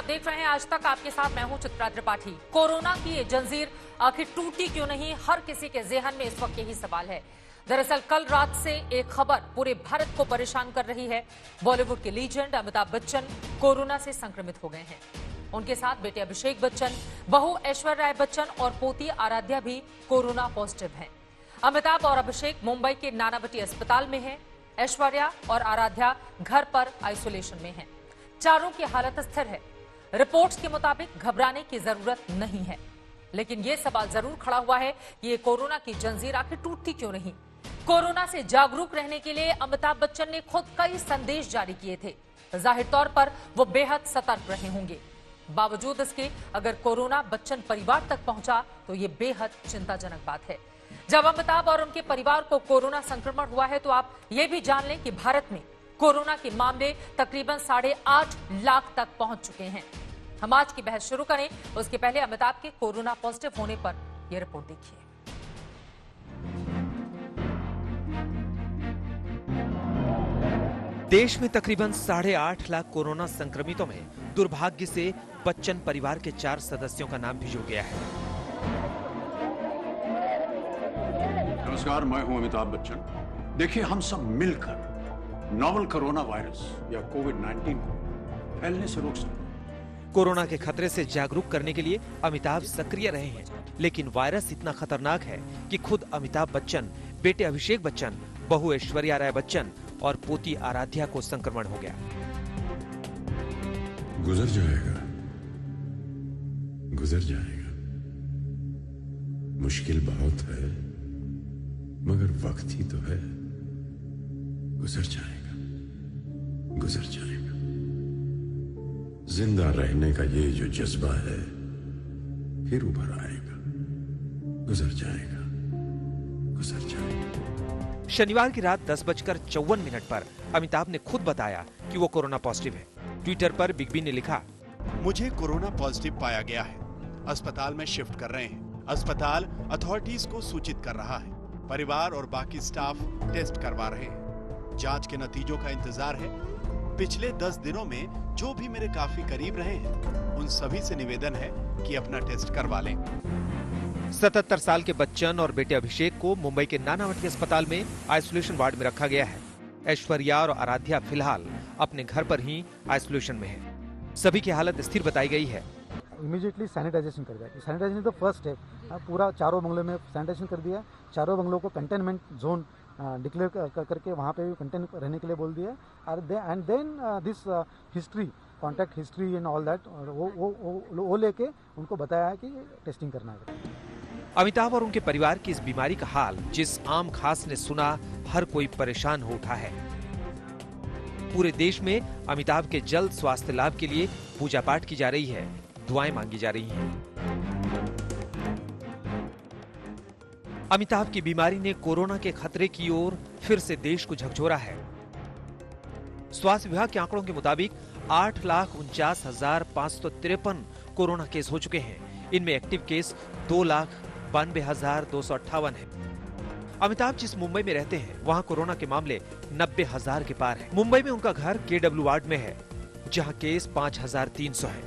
आप देख रहे हैं आज तक। आपके साथ मैं हूं चित्रा त्रिपाठी। कोरोना की ये जंजीर आखिर टूटी क्यों नहीं, हर किसी के जेहन में इस वक्त यही सवाल है। दरअसल कल रात से एक खबर पूरे भारत को परेशान कर रही है। बॉलीवुड के लीजेंड अमिताभ बच्चन कोरोना से संक्रमित हो गए हैं। उनके साथ बेटे अभिषेक बच्चन, बहू ऐश्वर्या राय बच्चन और पोती आराध्या भी कोरोना पॉजिटिव हैं। अमिताभ और अभिषेक मुंबई के नानावटी अस्पताल में हैं। ऐश्वर्या और आराध्या घर पर आइसोलेशन में हैं। चारों की हालत स्थिर है। रिपोर्ट्स के मुताबिक घबराने की जरूरत नहीं है, लेकिन यह सवाल जरूर खड़ा हुआ है कि ये कोरोना की जंजीर आखिर टूटती क्यों नहीं। कोरोना से जागरूक रहने के लिए अमिताभ बच्चन ने खुद कई संदेश जारी किए थे। जाहिर तौर पर वो बेहद सतर्क रहे होंगे। बावजूद इसके अगर कोरोना बच्चन परिवार तक पहुंचा तो ये बेहद चिंताजनक बात है। जब अमिताभ और उनके परिवार को कोरोना संक्रमण हुआ है तो आप ये भी जान लें कि भारत में कोरोना के मामले तकरीबन 8.5 लाख तक पहुंच चुके हैं। हम आज की बहस शुरू करें उसके पहले अमिताभ के कोरोना पॉजिटिव होने पर यह रिपोर्ट देखिए। देश में तकरीबन 8.5 लाख कोरोना संक्रमितों में दुर्भाग्य से बच्चन परिवार के 4 सदस्यों का नाम भी जुड़ गया है। नमस्कार, मैं हूं अमिताभ बच्चन। देखिए, हम सब मिलकर नोवल कोरोना वायरस या कोविड-19 को फैलने से रोक सकते हैं। कोरोना के खतरे से जागरूक करने के लिए अमिताभ सक्रिय रहे हैं, लेकिन वायरस इतना खतरनाक है कि खुद अमिताभ बच्चन, बेटे अभिषेक बच्चन, बहू ऐश्वर्या राय बच्चन और पोती आराध्या को संक्रमण हो गया। गुजर जाएगा, गुजर जाएगा। मुश्किल बहुत है, मगर वक्त ही तो है। गुजर जाएगा, गुजर जाएगा। जिंदा रहने का ये जो जज्बा है फिर उभर आएगा। गुजर जाएगा, गुजर जाएगा। शनिवार की रात 10:54 पर अमिताभ ने खुद बताया कि वो कोरोना पॉजिटिव है। ट्विटर पर बिग बी ने लिखा, मुझे कोरोना पॉजिटिव पाया गया है। अस्पताल में शिफ्ट कर रहे हैं। अस्पताल अथॉरिटीज को सूचित कर रहा है। परिवार और बाकी स्टाफ टेस्ट करवा रहे हैं। जांच के नतीजों का इंतजार है। पिछले 10 दिनों में जो भी मेरे काफी करीब रहे हैं उन सभी से निवेदन है कि अपना टेस्ट करवा लें। 77 साल के बच्चन और बेटे अभिषेक को मुंबई के नानावटी अस्पताल में आइसोलेशन वार्ड में रखा गया है। ऐश्वर्या और आराध्या फिलहाल अपने घर पर ही आइसोलेशन में है। सभी की हालत स्थिर बताई गई है। इमीडिएटली सैनिटाइजेशन कर दिया। Sanitization is the first step. पूरा चारों बंगलों में सैनिटाइजेशन कर दिया। चारों बंगलों को कंटेनमेंट जोन डिक्लेयर करके वहाँ पे भी कंटेन रहने के लिए बोल दिया। And then this history, contact history and all that वो लेके उनको बताया है कि टेस्टिंग करना है। अमिताभ और उनके परिवार की इस बीमारी का हाल जिस आम खास ने सुना, हर कोई परेशान हो उठा है। पूरे देश में अमिताभ के जल्द स्वास्थ्य लाभ के लिए पूजा पाठ की जा रही है, दुआएं मांगी जा रही हैं। अमिताभ की बीमारी ने कोरोना के खतरे की ओर फिर से देश को झकझोरा है। स्वास्थ्य विभाग के आंकड़ों के मुताबिक 8,49,553 कोरोना केस हो चुके हैं। इनमें एक्टिव केस 2,92,258 है। अमिताभ जिस मुंबई में रहते हैं वहां कोरोना के मामले 90,000 के पार हैं। मुंबई में उनका घर KW वार्ड में है, जहां केस 5,300 है।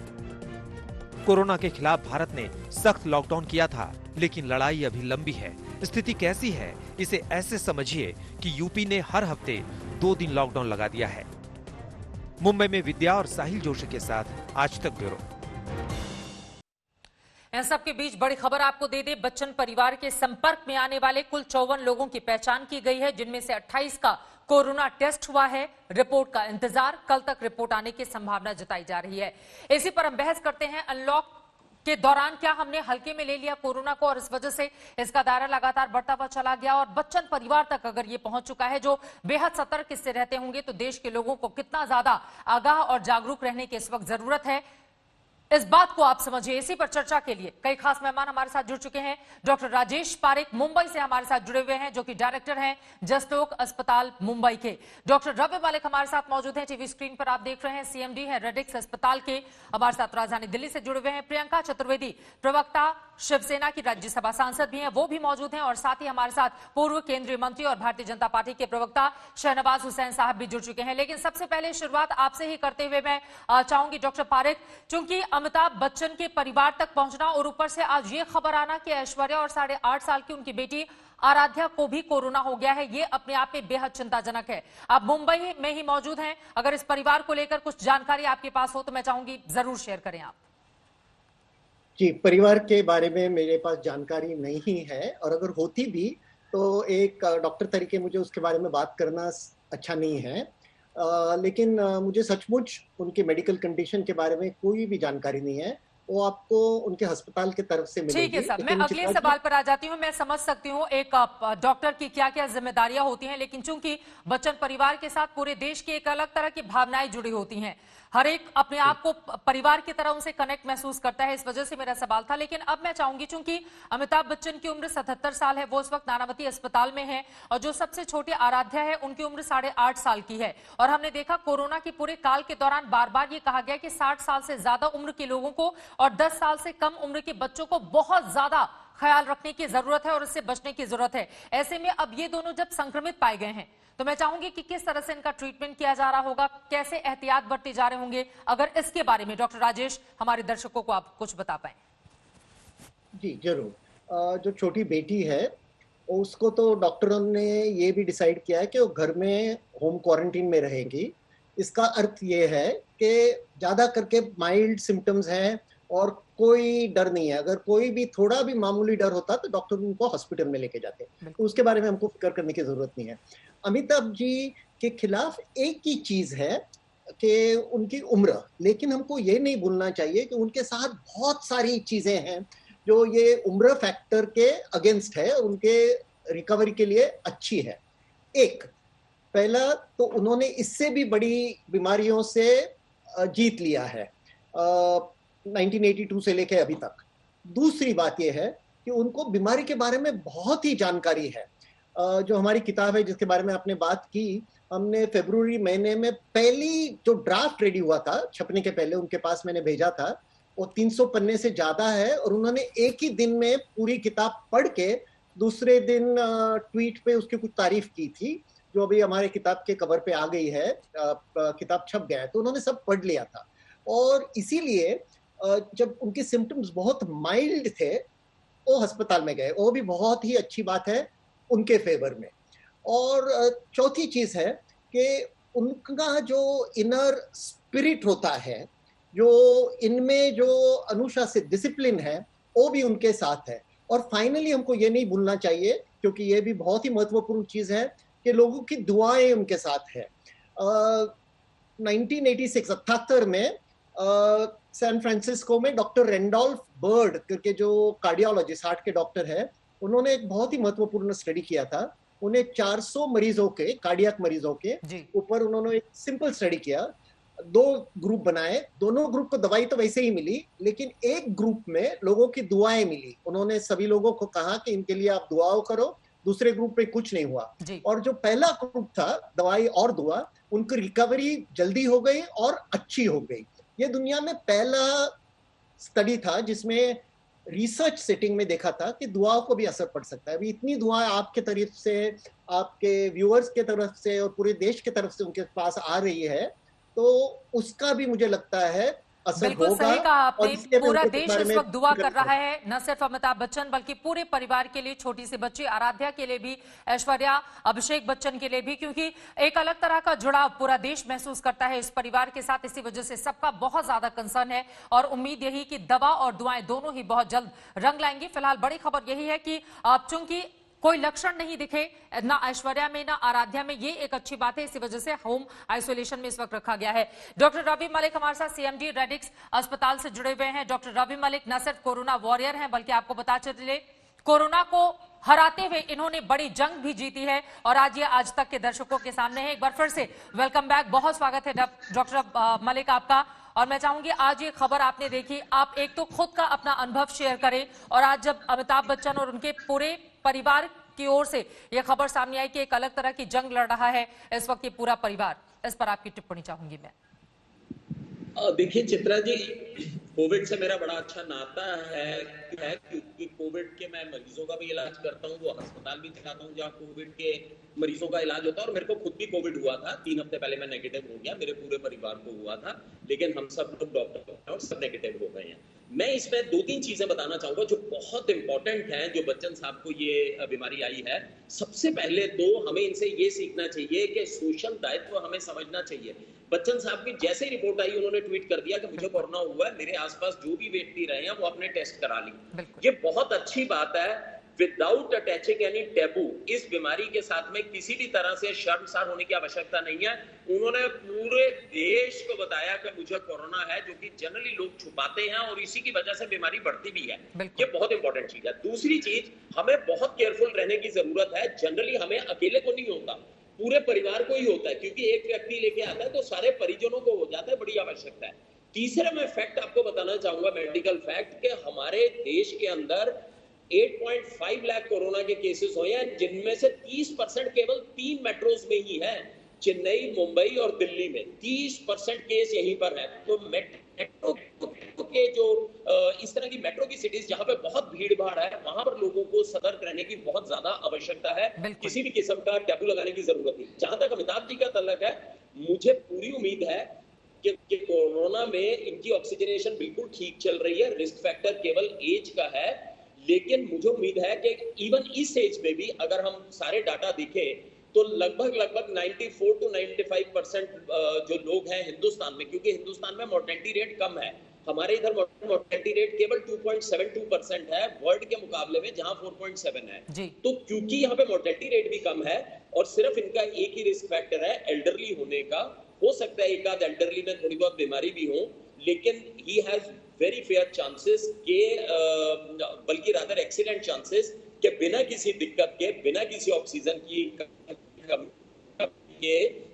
कोरोना के खिलाफ भारत ने सख्त लॉकडाउन किया था, लेकिन लड़ाई अभी लंबी है। स्थिति कैसी है, इसे ऐसे समझिए कि यूपी ने हर हफ्ते 2 दिन लॉकडाउन लगा दिया है। मुंबई में विद्या और साहिल जोशी के साथ आज तक ब्यूरो। इन सबके बीच बड़ी खबर आपको दे दे। बच्चन परिवार के संपर्क में आने वाले कुल 54 लोगों की पहचान की गई है, जिनमें से 28 का कोरोना टेस्ट हुआ है। रिपोर्ट का इंतजार, कल तक रिपोर्ट आने की संभावना जताई जा रही है। इसी पर हम बहस करते हैं। अनलॉक के दौरान क्या हमने हल्के में ले लिया कोरोना को और इस वजह से इसका दायरा लगातार बढ़ता हुआ चला गया, और बच्चन परिवार तक अगर ये पहुंच चुका है जो बेहद सतर्क इससे रहते होंगे, तो देश के लोगों को कितना ज्यादा आगाह और जागरूक रहने की इस वक्त जरूरत है, इस बात को आप समझिए। इसी पर चर्चा के लिए कई खास मेहमान हमारे साथ जुड़ चुके हैं। डॉक्टर राजेश पारेख मुंबई से हमारे साथ जुड़े हुए हैं, जो कि डायरेक्टर हैं जसलोक अस्पताल मुंबई के। डॉक्टर रवि मलिक हमारे साथ मौजूद हैं, टीवी स्क्रीन पर आप देख रहे हैं, CMD है रेडिक्स अस्पताल के। हमारे साथ राजधानी दिल्ली से जुड़े हुए हैं प्रियंका चतुर्वेदी, प्रवक्ता शिवसेना की राज्यसभा सांसद भी हैं, वो भी मौजूद हैं और साथ ही हमारे साथ पूर्व केंद्रीय मंत्री और भारतीय जनता पार्टी के प्रवक्ता शहनवाज हुसैन साहब भी जुड़ चुके हैं। लेकिन सबसे पहले शुरुआत आपसे ही करते हुए मैं चाहूंगी डॉक्टर पारेख, चूंकि अमिताभ बच्चन के परिवार तक पहुंचना और ऊपर से आज ये खबर आना कि ऐश्वर्या और 8.5 साल की उनकी बेटी आराध्या को भी कोरोना हो गया है, ये अपने आप में बेहद चिंताजनक है। आप मुंबई में ही मौजूद हैं, अगर इस परिवार को लेकर कुछ जानकारी आपके पास हो तो मैं चाहूंगी जरूर शेयर करें आप। जी, परिवार के बारे में मेरे पास जानकारी नहीं है और अगर होती भी तो एक डॉक्टर तरीके मुझे उसके बारे में बात करना अच्छा नहीं है। लेकिन मुझे सचमुच उनके मेडिकल कंडीशन के बारे में कोई भी जानकारी नहीं है, वो आपको उनके अस्पताल की तरफ से मिलेगी। ठीक है साहब, मैं अगले सवाल पर आ जाती हूं। मैं समझ सकती हूं एक डॉक्टर की क्या क्या जिम्मेदारियां होती हैं, लेकिन चूंकि बच्चन परिवार के साथ पूरे देश की एक अलग तरह की भावनाएं जुड़ी होती हैं, हर एक अपने आप को परिवार की तरह उनसे कनेक्ट महसूस करता है, इस वजह से मेरा सवाल था। लेकिन अब मैं चाहूंगी, चूंकि अमिताभ बच्चन की उम्र 77 साल है, वो इस वक्त नानावती अस्पताल में है और जो सबसे छोटी आराध्या है उनकी उम्र 8.5 साल की है और हमने देखा कोरोना के पूरे काल के दौरान बार बार ये कहा गया कि 60 साल से ज्यादा उम्र के लोगों को और 10 साल से कम उम्र के बच्चों को बहुत ज्यादा ख्याल रखने की जरूरत है और इससे बचने की जरूरत है। ऐसे में अब ये दोनों जब संक्रमित पाए गए हैं तो मैं चाहूंगी कि किस तरह से इनका ट्रीटमेंट किया जा रहा होगा, कैसे एहतियात बरते जा रहे होंगे, अगर इसके बारे में डॉक्टर राजेश हमारे दर्शकों को आप कुछ बता पाए। जी जरूर। जो छोटी बेटी है उसको तो डॉक्टरों ने ये भी डिसाइड किया है कि वो घर में होम क्वारंटीन में रहेगी। इसका अर्थ ये है कि ज्यादा करके माइल्ड सिम्टम्स हैं और कोई डर नहीं है। अगर कोई भी थोड़ा भी मामूली डर होता तो डॉक्टर उनको हॉस्पिटल में लेके जाते, तो उसके बारे में हमको फिक्र करने की जरूरत नहीं है। अमिताभ जी के खिलाफ एक ही चीज है कि उनकी उम्र, लेकिन हमको ये नहीं भूलना चाहिए कि उनके साथ बहुत सारी चीजें हैं जो ये उम्र फैक्टर के अगेंस्ट है और उनके रिकवरी के लिए अच्छी है। एक पहला तो उन्होंने इससे भी बड़ी बीमारियों से जीत लिया है 1982 से लेके अभी तक। दूसरी बात यह है कि उनको बीमारी के बारे में बहुत ही जानकारी है। जो हमारी किताब है जिसके बारे में आपने बात की, हमने फरवरी महीने में पहली जो ड्राफ्ट रेडी हुआ था छपने के पहले उनके पास मैंने भेजा था, वो 300 पन्ने से ज्यादा है और उन्होंने एक ही दिन में पूरी किताब पढ़ के दूसरे दिन ट्वीट पे उसकी कुछ तारीफ की थी, जो अभी हमारे किताब के कवर पे आ गई है। किताब छप गया है तो उन्होंने सब पढ़ लिया था और इसीलिए जब उनके सिम्टम्स बहुत माइल्ड थे वो अस्पताल में गए, वो भी बहुत ही अच्छी बात है उनके फेवर में। और चौथी चीज है कि उनका जो इनर स्पिरिट होता है, जो इनमें जो अनुशासित डिसिप्लिन है, वो भी उनके साथ है। और फाइनली हमको ये नहीं भूलना चाहिए, क्योंकि ये भी बहुत ही महत्वपूर्ण चीज है, कि लोगों की दुआएं उनके साथ है। 1978 में सैन फ्रांसिस्को में डॉक्टर रेंडोल्फ बर्ड करके जो कार्डियोलॉजिस्ट हार्ट के डॉक्टर है, उन्होंने एक बहुत ही महत्वपूर्ण स्टडी किया था। उन्हें 400 मरीजों के, कार्डियक मरीजों के ऊपर उन्होंने एक सिंपल स्टडी किया। 2 ग्रुप बनाए, दोनों ग्रुप को दवाई तो वैसे ही मिली, लेकिन एक ग्रुप में लोगों की दुआएं मिली। उन्होंने सभी लोगों को कहा कि इनके लिए आप दुआओं करो। दूसरे ग्रुप पे कुछ नहीं हुआ और जो पहला ग्रुप था दवाई और दुआ, उनकी रिकवरी जल्दी हो गई और अच्छी हो गई। ये दुनिया में पहला स्टडी था जिसमें रिसर्च सेटिंग में देखा था कि दुआओं को भी असर पड़ सकता है। अभी इतनी दुआएं आपके तरफ से, आपके व्यूअर्स के तरफ से और पूरे देश के तरफ से उनके पास आ रही है, तो उसका भी मुझे लगता है असर बिल्कुल होगा। सही कहा आपने। पूरा देश इस वक्त दुआ कर रहा है, न सिर्फ अमिताभ बच्चन बल्कि पूरे परिवार के लिए, छोटी सी बच्ची आराध्या के लिए भी, ऐश्वर्या, अभिषेक बच्चन के लिए भी, क्योंकि एक अलग तरह का जुड़ाव पूरा देश महसूस करता है इस परिवार के साथ। इसी वजह से सबका बहुत ज्यादा कंसर्न है और उम्मीद यही कि दवा और दुआएं दोनों ही बहुत जल्द रंग लाएंगी। फिलहाल बड़ी खबर यही है कि चूंकि कोई लक्षण नहीं दिखे ना ऐश्वर्या में ना आराध्या में, ये एक अच्छी बात है। इसी वजह से होम आइसोलेशन में इस वक्त रखा गया है। डॉक्टर रवि मलिक हमारे साथ सीएमडी रेडिक्स अस्पताल से जुड़े हुए हैं। डॉक्टर रवि मलिक न सिर्फ कोरोना वॉरियर हैं, बल्कि आपको बता चले कोरोना को हराते हुए इन्होंने बड़ी जंग भी जीती है और आज ये आज तक के दर्शकों के सामने है। एक बार फिर से वेलकम बैक, बहुत स्वागत है डॉक्टर मलिक आपका। और मैं चाहूंगी आज ये खबर आपने देखी, आप एक तो खुद का अपना अनुभव शेयर करें और आज जब अमिताभ बच्चन और उनके पूरे परिवार की ओर से यह खबर सामने आई कि एक अलग तरह की जंग लड़ रहा है इस वक्त ये पूरा परिवार, इस पर आपकी टिप्पणी चाहूंगी मैं। देखिए चित्रा जी, कोविड से मेरा बड़ा अच्छा नाता है क्योंकि कोविड के मैं मरीजों का भी इलाज करता हूँ, वो अस्पताल भी चलाता हूँ जहाँ कोविड के मरीजों का इलाज होता है। और मेरे को खुद भी कोविड हुआ था, 3 हफ्ते पहले मैं नेगेटिव हो गया, मेरे पूरे परिवार को हुआ था, लेकिन हम सब लोग डॉक्टर हैं और सब नेगेटिव हो गए हैं। मैं इसमें 2-3 चीजें बताना चाहूंगा जो बहुत इंपॉर्टेंट हैं, जो बच्चन साहब को ये बीमारी आई है। सबसे पहले तो हमें इनसे ये सीखना चाहिए कि सोशल दायित्व हमें समझना चाहिए। बच्चन साहब की जैसे ही रिपोर्ट आई, उन्होंने ट्वीट कर दिया कि मुझे कोरोना हुआ है, मेरे आसपास जो भी व्यक्ति रहे हैं वो अपने टेस्ट करा ली। ये बहुत अच्छी बात है। विदाउट अटैचिंग एनी टैबू, इस बीमारी के साथ में किसी भी तरह से शर्मसार होने की आवश्यकता नहीं है। उन्होंने पूरे देश को बताया कि मुझे कोरोना है, जो कि जनरली लोग छुपाते हैं और इसी की वजह से बीमारी बढ़ती भी है। ये बहुत इंपॉर्टेंट चीज है। दूसरी चीज, हमें बहुत केयरफुल रहने की जरूरत है। जनरली हमें अकेले को नहीं होता, पूरे परिवार को ही होता है, क्योंकि एक व्यक्ति लेके आता है तो सारे परिजनों को हो जाता है, बड़ी आवश्यकता है। तीसरा मैं फैक्ट आपको बताना चाहूंगा, मेडिकल फैक्ट, कि हमारे देश के अंदर 8.5 लाख कोरोना के केसेस हुए हैं, जिनमें से 30% केवल 3 मेट्रोज में ही है, चेन्नई, मुंबई और दिल्ली में 30% केस यहीं पर है। तो मेट्रो के जो इस तरह की मेट्रो की सिटीज जहां पे बहुत भीड़ भाड़ है, वहां पर लोगों को सतर्क रहने की बहुत ज्यादा आवश्यकता है। किसी भी किस्म का टैबू लगाने की जरूरत नहीं। जहां तक अमिताभ जी का तल्लक है, मुझे पूरी उम्मीद है कि कोरोना में इनकी ऑक्सीजनेशन बिल्कुल ठीक चल रही है। रिस्क फैक्टर केवल एज का है, लेकिन मुझे उम्मीद है कि इवन इस एज में भी अगर हम सारे डाटा देखें तो लगभग 94 to 95% जो लोग हैं हिंदुस्तान में, क्योंकि हिंदुस्तान में मोर्टेलिटी रेट कम है, हमारे इधर मोर्टेलिटी रेट केवल 2.72% है वर्ल्ड के मुकाबले में, जहां 4.7 है। तो क्योंकि यहाँ पे मोर्टेलिटी रेट भी कम है और सिर्फ इनका एक ही रिस्क फैक्टर है एल्डरली होने का, हो सकता है एक आध एल्डरली में थोड़ी बहुत बीमारी भी हो, लेकिन he has very fair chances के, बल्कि रादर एक्सीलेंट चांसेस कि बिना किसी दिक्कत के, बिना किसी ऑक्सीजन की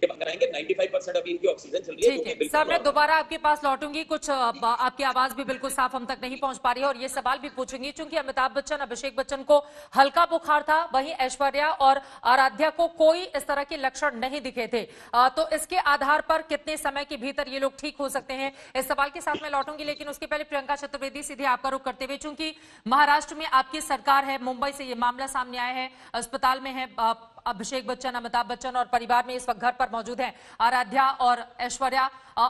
कराएंगे। 95% अभी इनकी ऑक्सीजन चल रही है। ठीक है सर, मैं दोबारा आपके पास लौटूंगी। कुछ आपकी आवाज भी बिल्कुल साफ हम तक नहीं पहुंच पा रही है और ये सवाल भी पूछूंगी, चूंकि अमिताभ बच्चन, अभिषेक बच्चन को हल्का बुखार था, वहीं ऐश्वर्या और आराध्या को कोई इस तरह के लक्षण नहीं दिखे थे, तो इसके आधार पर कितने समय के भीतर ये लोग ठीक हो सकते हैं, इस सवाल के साथ मैं लौटूंगी। लेकिन उसके पहले प्रियंका चतुर्वेदी, सीधे आपका रुख करते हुए, चूंकि महाराष्ट्र में आपकी सरकार है, मुंबई से ये मामला सामने आया है, अस्पताल में है अभिषेक बच्चन, अमिताभ बच्चन और परिवार में इस वक्त घर पर मौजूद हैं आराध्या और ऐश्वर्या,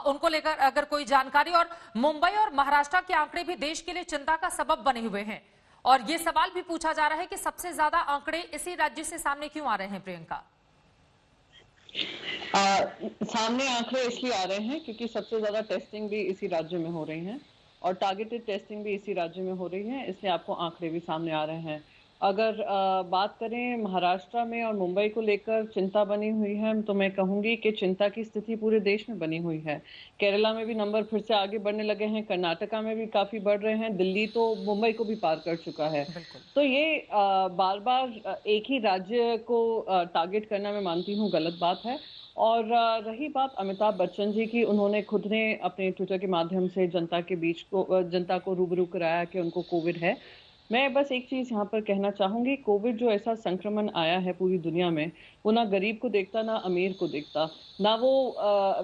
उनको लेकर अगर कोई जानकारी, और मुंबई और महाराष्ट्र के आंकड़े भी देश के लिए चिंता का सबब बने हुए हैं और ये सवाल भी पूछा जा रहा है कि सबसे ज्यादा आंकड़े इसी राज्य से सामने क्यों आ रहे हैं। प्रियंका, सामने आंकड़े इसलिए आ रहे हैं क्योंकि सबसे ज्यादा टेस्टिंग भी इसी राज्य में हो रही है और टारगेटेड टेस्टिंग भी इसी राज्य में हो रही है, इसलिए आपको आंकड़े भी सामने आ रहे हैं। अगर बात करें महाराष्ट्र में और मुंबई को लेकर चिंता बनी हुई है, तो मैं कहूंगी कि चिंता की स्थिति पूरे देश में बनी हुई है। केरला में भी नंबर फिर से आगे बढ़ने लगे हैं, कर्नाटका में भी काफी बढ़ रहे हैं, दिल्ली तो मुंबई को भी पार कर चुका है। तो ये बार बार एक ही राज्य को टारगेट करना मैं मानती हूँ गलत बात है। और रही बात अमिताभ बच्चन जी की, उन्होंने खुद ने अपने ट्विटर के माध्यम से जनता को रूबरू कराया कि उनको कोविड है। मैं बस एक चीज यहाँ पर कहना चाहूंगी, कोविड जो ऐसा संक्रमण आया है पूरी दुनिया में, वो ना गरीब को देखता ना अमीर को देखता, ना वो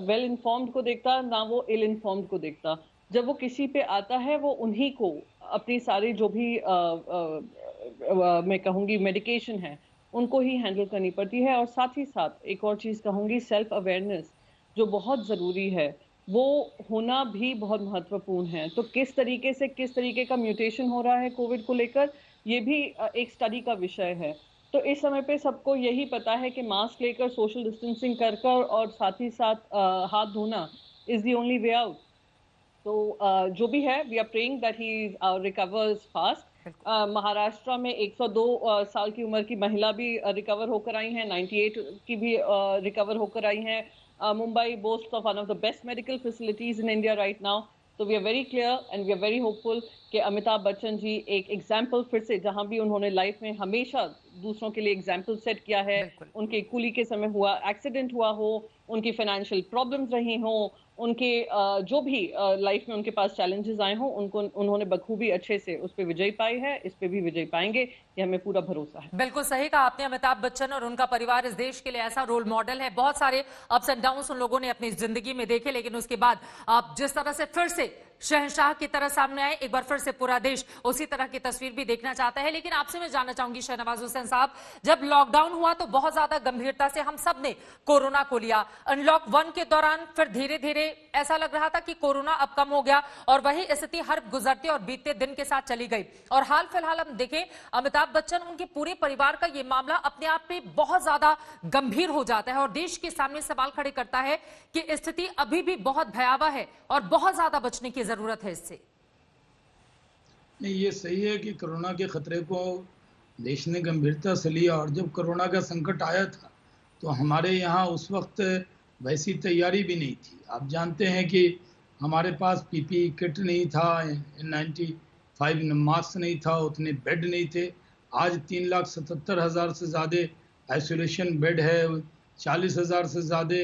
वेल इन्फॉर्म्ड को देखता ना वो इल इन्फॉर्म्ड को देखता। जब वो किसी पे आता है वो उन्हीं को अपनी सारी जो भी मैं कहूँगी मेडिकेशन है उनको ही हैंडल करनी पड़ती है। और साथ ही साथ एक और चीज कहूँगी, सेल्फ अवेयरनेस जो बहुत ज़रूरी है वो होना भी बहुत महत्वपूर्ण है। तो किस तरीके का म्यूटेशन हो रहा है कोविड को लेकर, ये भी एक स्टडी का विषय है। तो इस समय पे सबको यही पता है कि मास्क लेकर, सोशल डिस्टेंसिंग कर और साथ ही साथ हाथ धोना is the only way out. तो जो भी है, we are praying that he recovers fast. Maharashtra में 102 साल की उम्र की महिला भी रिकवर होकर आई हैं, 98 की भी रिकवर होकर आई हैं। Mumbai boasts of one of the best medical facilities in India right now. So we are very clear and we are very hopeful कि अमिताभ बच्चन जी एक एग्जाम्पल फिर से, जहां भी उन्होंने लाइफ में हमेशा दूसरों के लिए एग्जाम्पल सेट किया है, उनके कुली के समय हुआ एक्सीडेंट हुआ हो, उनकी फाइनेंशियल प्रॉब्लम्स रही हो, उनके जो भी लाइफ में उनके पास चैलेंजेस आए हों, उनको उन्होंने बखूबी अच्छे से उस पर विजय पाई है, इस पे भी विजय पाएंगे, ये हमें पूरा भरोसा है। बिल्कुल सही कहा आपने। अमिताभ बच्चन और उनका परिवार इस देश के लिए ऐसा रोल मॉडल है। बहुत सारे अप्स एंड डाउन्स उन लोगों ने अपनी जिंदगी में देखे, लेकिन उसके बाद आप जिस तरह से फिर से शहंशाह की तरह सामने आए। एक बार फिर से पूरा देश उसी तरह की तस्वीर भी देखना चाहता है। लेकिन आपसे मैं जानना चाहूंगी शहनवाज हुसैन साहब, जब लॉकडाउन हुआ तो बहुत ज्यादा गंभीरता से हम सब ने कोरोना को लिया। अनलॉक 1 के दौरान फिर धीरे धीरे ऐसा लग रहा था कि कोरोना अब कम हो गया और वही स्थिति हर गुजरते और बीतते दिन के साथ चली गई। और हाल फिलहाल हम देखें, अमिताभ बच्चन, उनके पूरे परिवार का ये मामला अपने आप में बहुत ज्यादा गंभीर हो जाता है और देश के सामने सवाल खड़े करता है कि स्थिति अभी भी बहुत भयावह है और बहुत ज्यादा बचने की जरूरत है इससे। नहीं, ये सही है कि कोरोना के खतरे को देश ने गंभीरता से लिया और जब कोरोना का संकट आया था तो हमारे यहाँ उस वक्त वैसी तैयारी भी नहीं थी। आप जानते हैं कि हमारे पास पीपीई किट नहीं था, N95 मास्क नहीं था, उतने बेड नहीं थे। आज 3,77,000 से ज़्यादा आइसोलेशन बेड है, 40,000 से ज़्यादा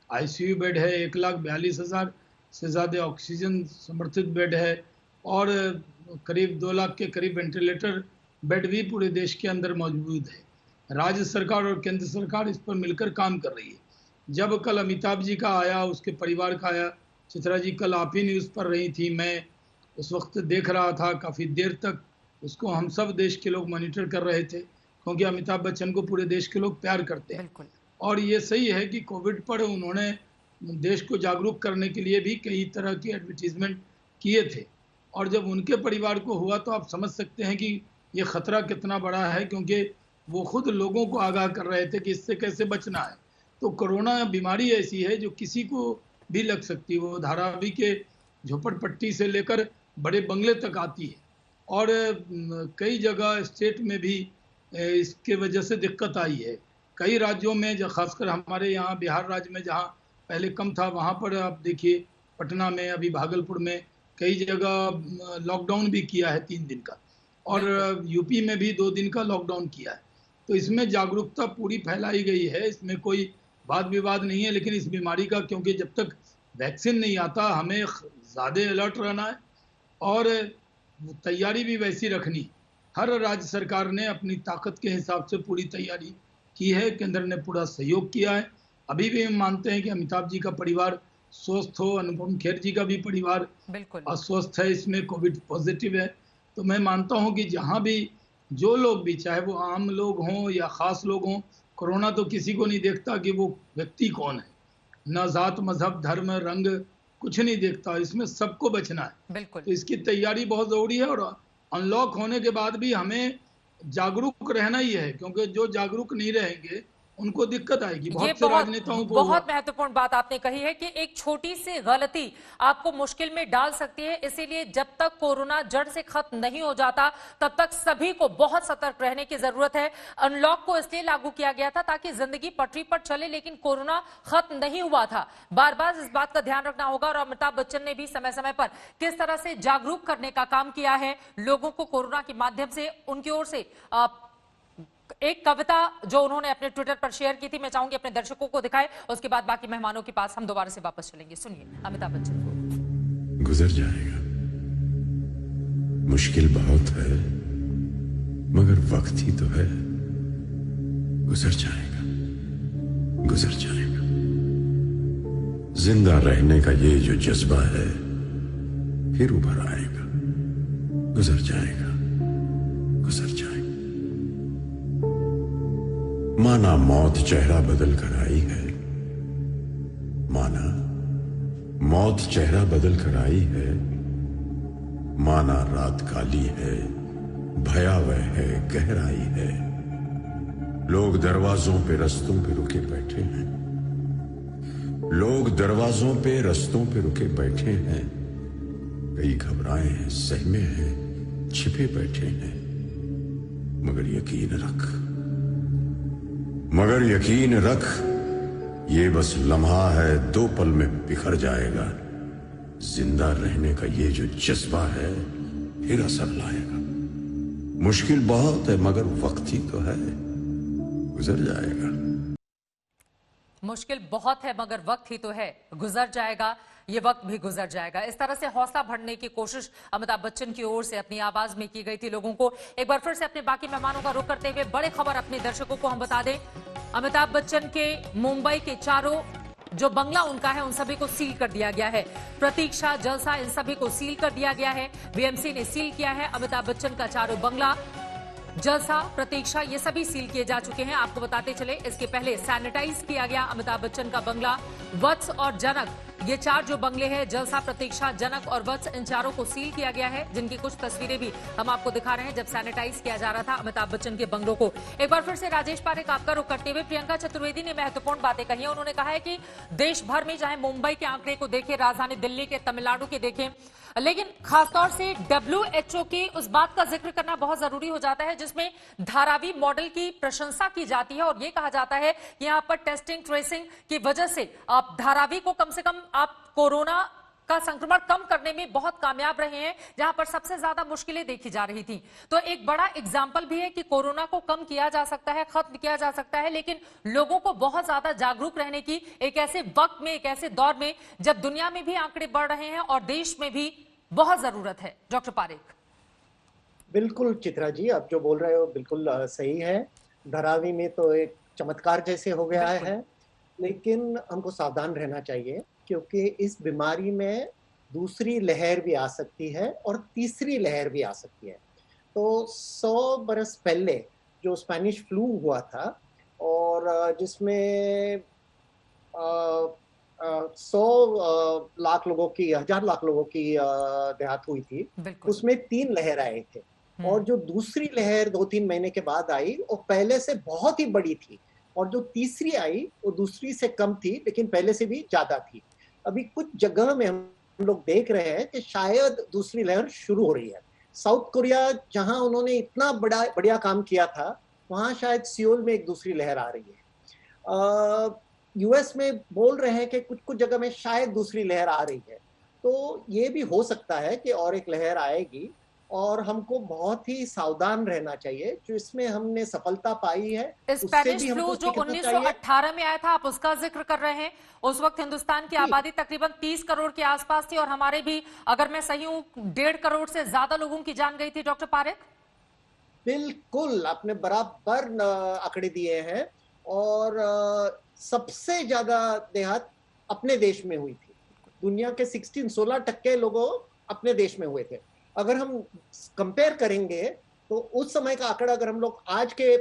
आईसीयू बेड है, 1,42,000 से ज़्यादा ऑक्सीजन समर्थित बेड है और करीब 2 लाख के करीब वेंटिलेटर बेड भी पूरे देश के अंदर मौजूद है। राज्य सरकार और केंद्र सरकार इस पर मिलकर काम कर रही है। जब कल अमिताभ जी का आया, उसके परिवार का आया, चित्रा जी कल आप ही न्यूज़ पर रही थी, मैं उस वक्त देख रहा था, काफ़ी देर तक उसको हम सब देश के लोग मॉनिटर कर रहे थे क्योंकि अमिताभ बच्चन को पूरे देश के लोग प्यार करते हैं। और ये सही है कि कोविड पर उन्होंने देश को जागरूक करने के लिए भी कई तरह की एडवर्टीजमेंट किए थे और जब उनके परिवार को हुआ तो आप समझ सकते हैं कि ये खतरा कितना बड़ा है, क्योंकि वो खुद लोगों को आगाह कर रहे थे कि इससे कैसे बचना है। तो कोरोना बीमारी ऐसी है जो किसी को भी लग सकती है, वो धारावी के झोपड़पट्टी से लेकर बड़े बंगले तक आती है और कई जगह स्टेट में भी इसके वजह से दिक्कत आई है। कई राज्यों में, जो खासकर हमारे यहाँ बिहार राज्य में जहाँ पहले कम था, वहाँ पर आप देखिए पटना में, अभी भागलपुर में कई जगह लॉकडाउन भी किया है 3 दिन का और यूपी में भी 2 दिन का लॉकडाउन किया है। तो इसमें जागरूकता पूरी फैलाई गई है, इसमें कोई वाद विवाद नहीं है। लेकिन इस बीमारी का, क्योंकि जब तक वैक्सीन नहीं आता, हमें ज़्यादा अलर्ट रहना है और तैयारी भी वैसी रखनी। हर राज्य सरकार ने अपनी ताकत के हिसाब से पूरी तैयारी की है, केंद्र ने पूरा सहयोग किया है। अभी भी हम मानते हैं कि अमिताभ जी का परिवार स्वस्थ हो, अनुपम खेर जी का भी परिवार अस्वस्थ है, इसमें कोविड पॉजिटिव है। तो मैं मानता हूं कि जहां भी जो लोग भी, चाहे वो आम लोग हों या ख़ास लोग हों, कोरोना तो किसी को नहीं देखता कि वो व्यक्ति कौन है, ना जात, मजहब, धर्म, रंग, कुछ नहीं देखता। इसमें सबको बचना है। तो इसकी तैयारी बहुत ज़रूरी है और अनलॉक होने के बाद भी हमें जागरूक रहना ही है, क्योंकि जो जागरूक नहीं रहेंगे उनको दिक्कत आएगी। बहुत से राजनेताओं को बहुत महत्वपूर्ण बात आपने कही है कि एक छोटी सी गलती आपको मुश्किल में डाल सकती है। इसीलिए जब तक कोरोना जड़ से खत्म नहीं हो जाता तब तक सभी को बहुत सतर्क रहने की जरूरत है। अनलॉक को इसलिए लागू किया गया था ताकि जिंदगी पटरी पर चले, लेकिन कोरोना खत्म नहीं हुआ था। बार बार इस बात का ध्यान रखना होगा और अमिताभ बच्चन ने भी समय समय पर किस तरह से जागरूक करने का काम किया है लोगों को कोरोना के माध्यम से। उनकी ओर से एक कविता जो उन्होंने अपने ट्विटर पर शेयर की थी, मैं चाहूंगी अपने दर्शकों को दिखाए, उसके बाद बाकी मेहमानों के पास हम दोबारा से वापस चलेंगे। सुनिए अमिताभ बच्चन को। गुजर जाएगा, मुश्किल बहुत है मगर वक्त ही तो है। गुजर जाएगा, गुजर जाएगा। जिंदा रहने का ये जो जज्बा है फिर उभर आएगा। गुजर जाएगा, गुजर जाएगा। माना मौत चेहरा बदल कर आई है, माना मौत चेहरा बदल कर आई है, माना रात काली है, भयावह है, गहराई है। लोग दरवाजों पे रस्तों पे रुके बैठे हैं, लोग दरवाजों पे रस्तों पे रुके बैठे हैं। कई घबराए हैं, सहमे हैं, छिपे बैठे हैं। मगर यकीन रख, मगर यकीन रख, ये बस लम्हा है, 2 पल में बिखर जाएगा। जिंदा रहने का ये जो जज्बा है फिर असर लाएगा। मुश्किल बहुत है मगर वक्त ही तो है। गुजर जाएगा। मुश्किल बहुत है मगर वक्त ही तो है, गुजर जाएगा, ये वक्त भी गुजर जाएगा। इस तरह से हौसला भरने की कोशिश अमिताभ बच्चन की ओर से अपनी आवाज में की गई थी लोगों को। एक बार फिर से अपने बाकी मेहमानों का रुख करते हुए बड़े खबर अपने दर्शकों को हम बता दें, अमिताभ बच्चन के मुंबई के चारों जो बंगला उनका है उन सभी को सील कर दिया गया है। प्रतीक्षा, जलसा, इन सभी को सील कर दिया गया है। बीएमसी ने सील किया है। अमिताभ बच्चन का चारों बंगला, जलसा, प्रतीक्षा, ये सभी सील किए जा चुके हैं। आपको बताते चले, इसके पहले सैनिटाइज किया गया अमिताभ बच्चन का बंगला। वत्स और जनक, ये चार जो बंगले हैं, जलसा, प्रतीक्षा, जनक और वत्स, इन चारों को सील किया गया है, जिनकी कुछ तस्वीरें भी हम आपको दिखा रहे हैं जब सैनिटाइज किया जा रहा था अमिताभ बच्चन के बंगलों को। एक बार फिर से राजेश पारेख आपका रुख करते हुए प्रियंका चतुर्वेदी ने महत्वपूर्ण बातें कही हैं। उन्होंने कहा है कि देश भर में, चाहे मुंबई के आंकड़े को देखें, राजधानी दिल्ली के, तमिलनाडु के देखें, लेकिन खासतौर से WHO की उस बात का जिक्र करना बहुत जरूरी हो जाता है जिसमें धारावी मॉडल की प्रशंसा की जाती है और ये कहा जाता है कि यहां पर टेस्टिंग ट्रेसिंग की वजह से आप धारावी को कम से कम आप कोरोना का संक्रमण कम करने में बहुत कामयाब रहे हैं, जहां पर सबसे ज्यादा मुश्किलें देखी जा रही थी। तो एक बड़ा एग्जाम्पल भी है कि कोरोना को कम किया जा सकता है, खत्म किया जा सकता है, लेकिन लोगों को बहुत ज्यादा जागरूक रहने की एक ऐसे वक्त में, एक ऐसे दौर में जब दुनिया में भी आंकड़े बढ़ रहे हैं और देश में भी बहुत जरूरत है। डॉक्टर पारेख। बिल्कुल चित्रा जी, आप जो बोल रहे हो बिल्कुल सही है। धारावी में तो एक चमत्कार जैसे हो गया है, लेकिन हमको सावधान रहना चाहिए क्योंकि इस बीमारी में दूसरी लहर भी आ सकती है और तीसरी लहर भी आ सकती है। तो 100 बरस पहले जो स्पेनिश फ्लू हुआ था और जिसमें 100 लाख लोगों की, 1000 लाख लोगों की देहात हुई थी, उसमें 3 लहर आए थे और जो दूसरी लहर 2-3 महीने के बाद आई वो पहले से बहुत ही बड़ी थी और जो तीसरी आई वो दूसरी से कम थी लेकिन पहले से भी ज्यादा थी। अभी कुछ जगह में हम लोग देख रहे हैं कि शायद दूसरी लहर शुरू हो रही है। साउथ कोरिया, जहां उन्होंने इतना बढ़िया काम किया था, वहां शायद सियोल में एक दूसरी लहर आ रही है। यूएस में बोल रहे हैं कि कुछ जगह में शायद दूसरी लहर आ रही है। तो ये भी हो सकता है कि और एक लहर आएगी और हमको बहुत ही सावधान रहना चाहिए। जो इसमें हमने सफलता पाई है स्पेनिश फ्लू जो 1918 में आया था, आप उसका जिक्र कर रहे हैं। उस वक्त हिंदुस्तान की आबादी तकरीबन 30 करोड़ के आसपास थी और हमारे भी, अगर मैं सही हूं, 1.5 करोड़ से ज्यादा लोगों की जान गई थी। डॉक्टर पारेख, बिल्कुल आपने बराबर आंकड़े दिए हैं और सबसे ज्यादा देहात अपने देश में हुई थी। दुनिया के 16% लोगों अपने देश में हुए थे। अगर हम कंपेयर करेंगे तो उस समय का आंकड़ा अगर हम लोग आज के